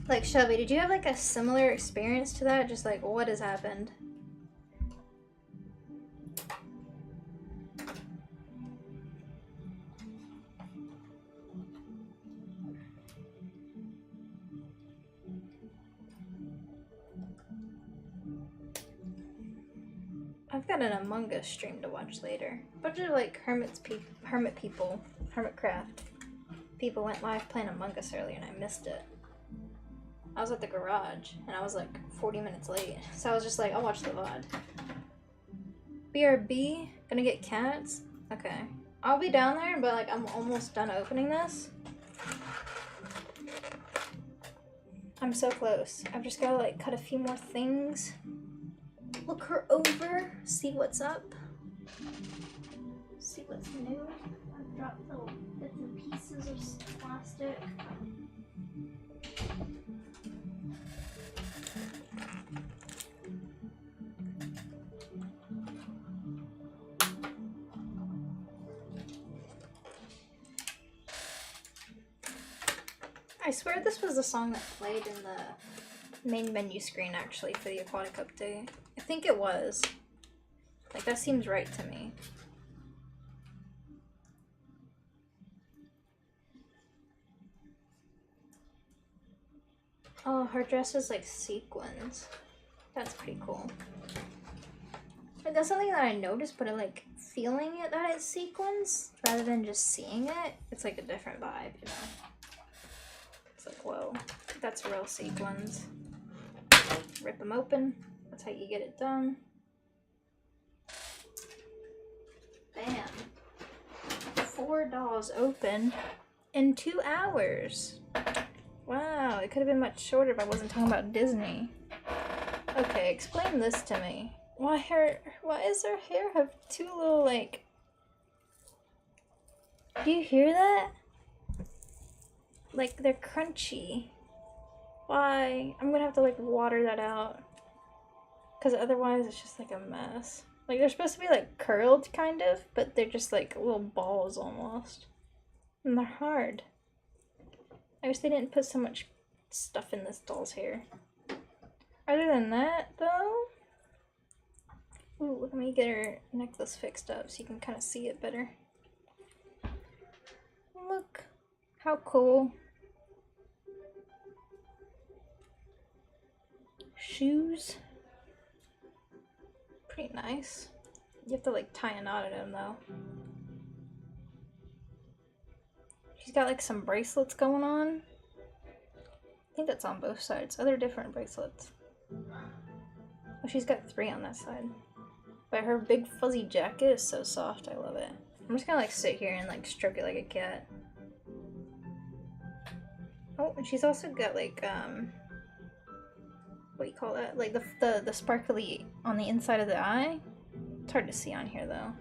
Like Shelby, did you have like a similar experience to that? Just like what has happened? I've got an Among Us stream to watch later. A bunch of like hermit people, Hermitcraft people went live playing Among Us earlier and I missed it. I was at the garage and I was like 40 minutes late. So I was just like, I'll watch the VOD. BRB, gonna get cats? Okay. I'll be down there, but like I'm almost done opening this. I'm so close. I've just gotta like cut a few more things. Look her over, see what's up. See what's new. I've dropped little bits and pieces of plastic. I swear this was the song that played in the main menu screen actually for the aquatic update. I think it was. Like, that seems right to me. Oh, her dress is like sequins. That's pretty cool. Like, that's something that I noticed, but like feeling it that it's sequins rather than just seeing it, it's like a different vibe, you know? It's like, whoa, that's real sequins. Rip them open. That's how you get it done. Bam. 4 dolls open in 2 hours. Wow, it could have been much shorter if I wasn't talking about Disney. Okay, explain this to me. Why does her hair have 2 little, like... Do you hear that? Like, they're crunchy. Why? I'm gonna have to, like, water that out. Because otherwise it's just, like, a mess. Like, they're supposed to be, like, curled, kind of, but they're just, like, little balls almost. And they're hard. I wish they didn't put so much stuff in this doll's hair. Other than that, though... Ooh, let me get her necklace fixed up so you can kind of see it better. Look, how cool. Shoes. Pretty nice. You have to like tie a knot in them though. She's got like some bracelets going on. I think that's on both sides. Other different bracelets. Oh, she's got 3 on that side. But her big fuzzy jacket is so soft. I love it. I'm just gonna like sit here and like stroke it like a cat. Oh, and she's also got like what do you call that? Like the sparkly on the inside of the eye. It's hard to see on here though.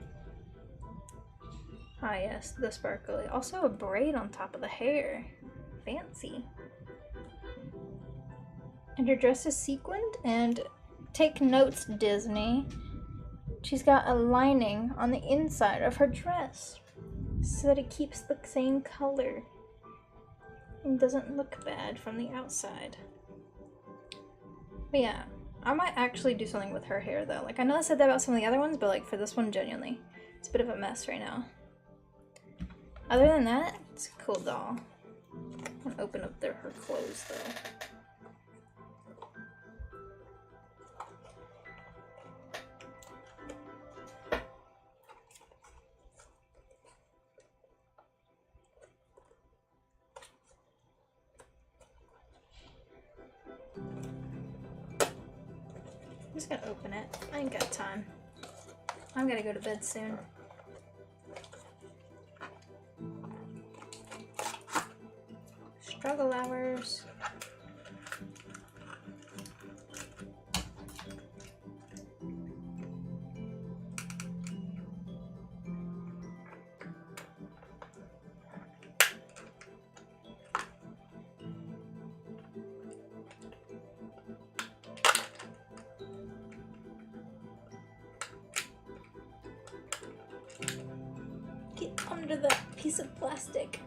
Ah yes, the sparkly. Also a braid on top of the hair. Fancy. And her dress is sequined, and take notes, Disney. She's got a lining on the inside of her dress so that it keeps the same color and doesn't look bad from the outside. But yeah, I might actually do something with her hair though. Like, I know I said that about some of the other ones, but like for this one, genuinely, it's a bit of a mess right now. Other than that, it's a cool doll. I'm gonna open up her clothes though. I'm just gonna open it. I ain't got time. I'm gonna go to bed soon. Struggle hours. Get under that piece of plastic.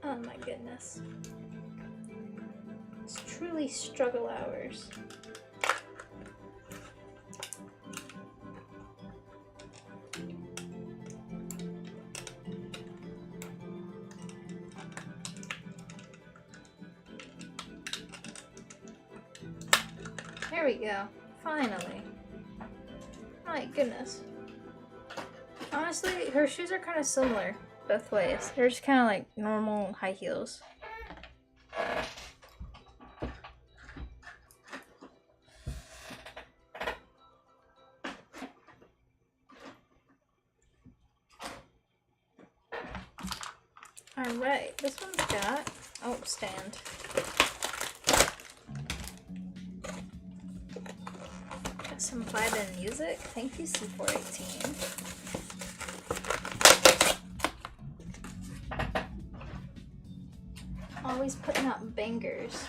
Oh my goodness. It's truly struggle hours. There we go. Finally. My goodness. Honestly, her shoes are kind of similar both ways. They're just kind of like normal high heels. Alright, this one's got... Oh, stand. Got some vibe and music. Thank you, C418. Always putting out bangers.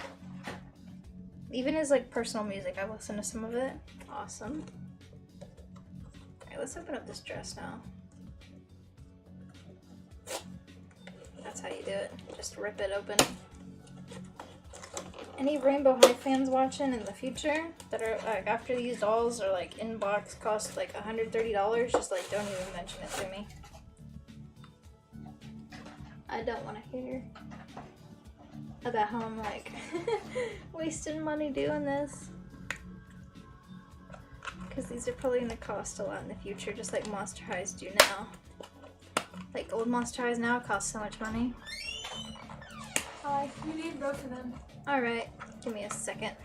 Even his like personal music, I've listened to some of it. Awesome. Alright, let's open up this dress now. That's how you do it. Just rip it open. Any Rainbow High fans watching in the future that are like after these dolls are like in box cost like $130, just like don't even mention it to me. I don't want to hear about how I'm like wasting money doing this. Because these are probably going to cost a lot in the future, just like Monster Highs do now. Like old Monster Highs now cost so much money. Hi, you need both of them. Alright, give me a second.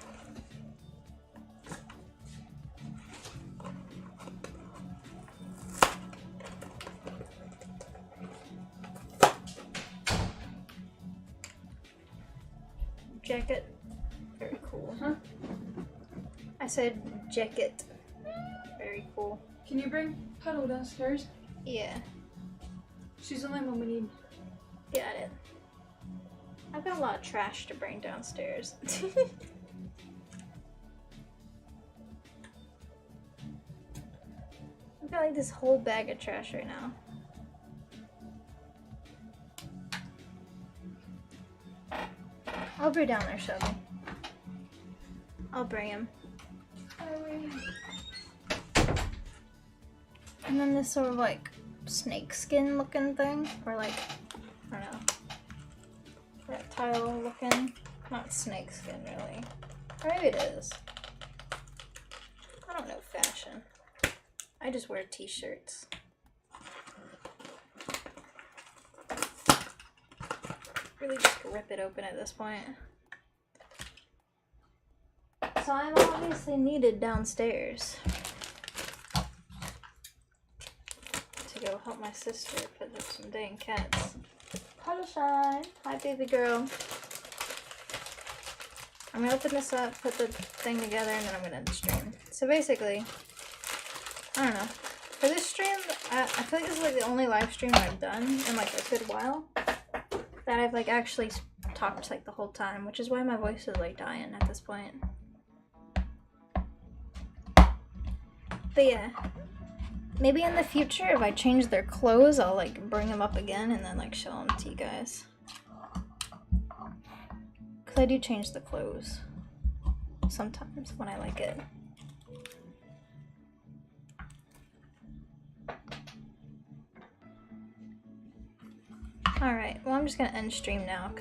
Jacket. Very cool. Huh? I said jacket. Very cool. Can you bring Puddle downstairs? Yeah, She's the only one we need. got it. I've got a lot of trash to bring downstairs. I've got like this whole bag of trash right now. I'll bring down there, Shelby. I'll bring him. And then this sort of like snake skin looking thing, or like, I don't know, reptile looking, not snake skin really. Or maybe it is. I don't know fashion. I just wear t-shirts. Really just rip it open at this point. So I'm obviously needed downstairs to go help my sister put up some dang cats. Hello, Shine. Hi, baby girl. I'm gonna open this up, put the thing together, and then I'm gonna stream. So basically, I don't know. For this stream, I feel like this is like the only live stream I've done in like a good while that I've like actually talked like the whole time, which is why my voice is like dying at this point. But yeah, maybe in the future if I change their clothes, I'll like bring them up again and then like show them to you guys. Cause I do change the clothes sometimes when I like it. Alright, well I'm just gonna end stream now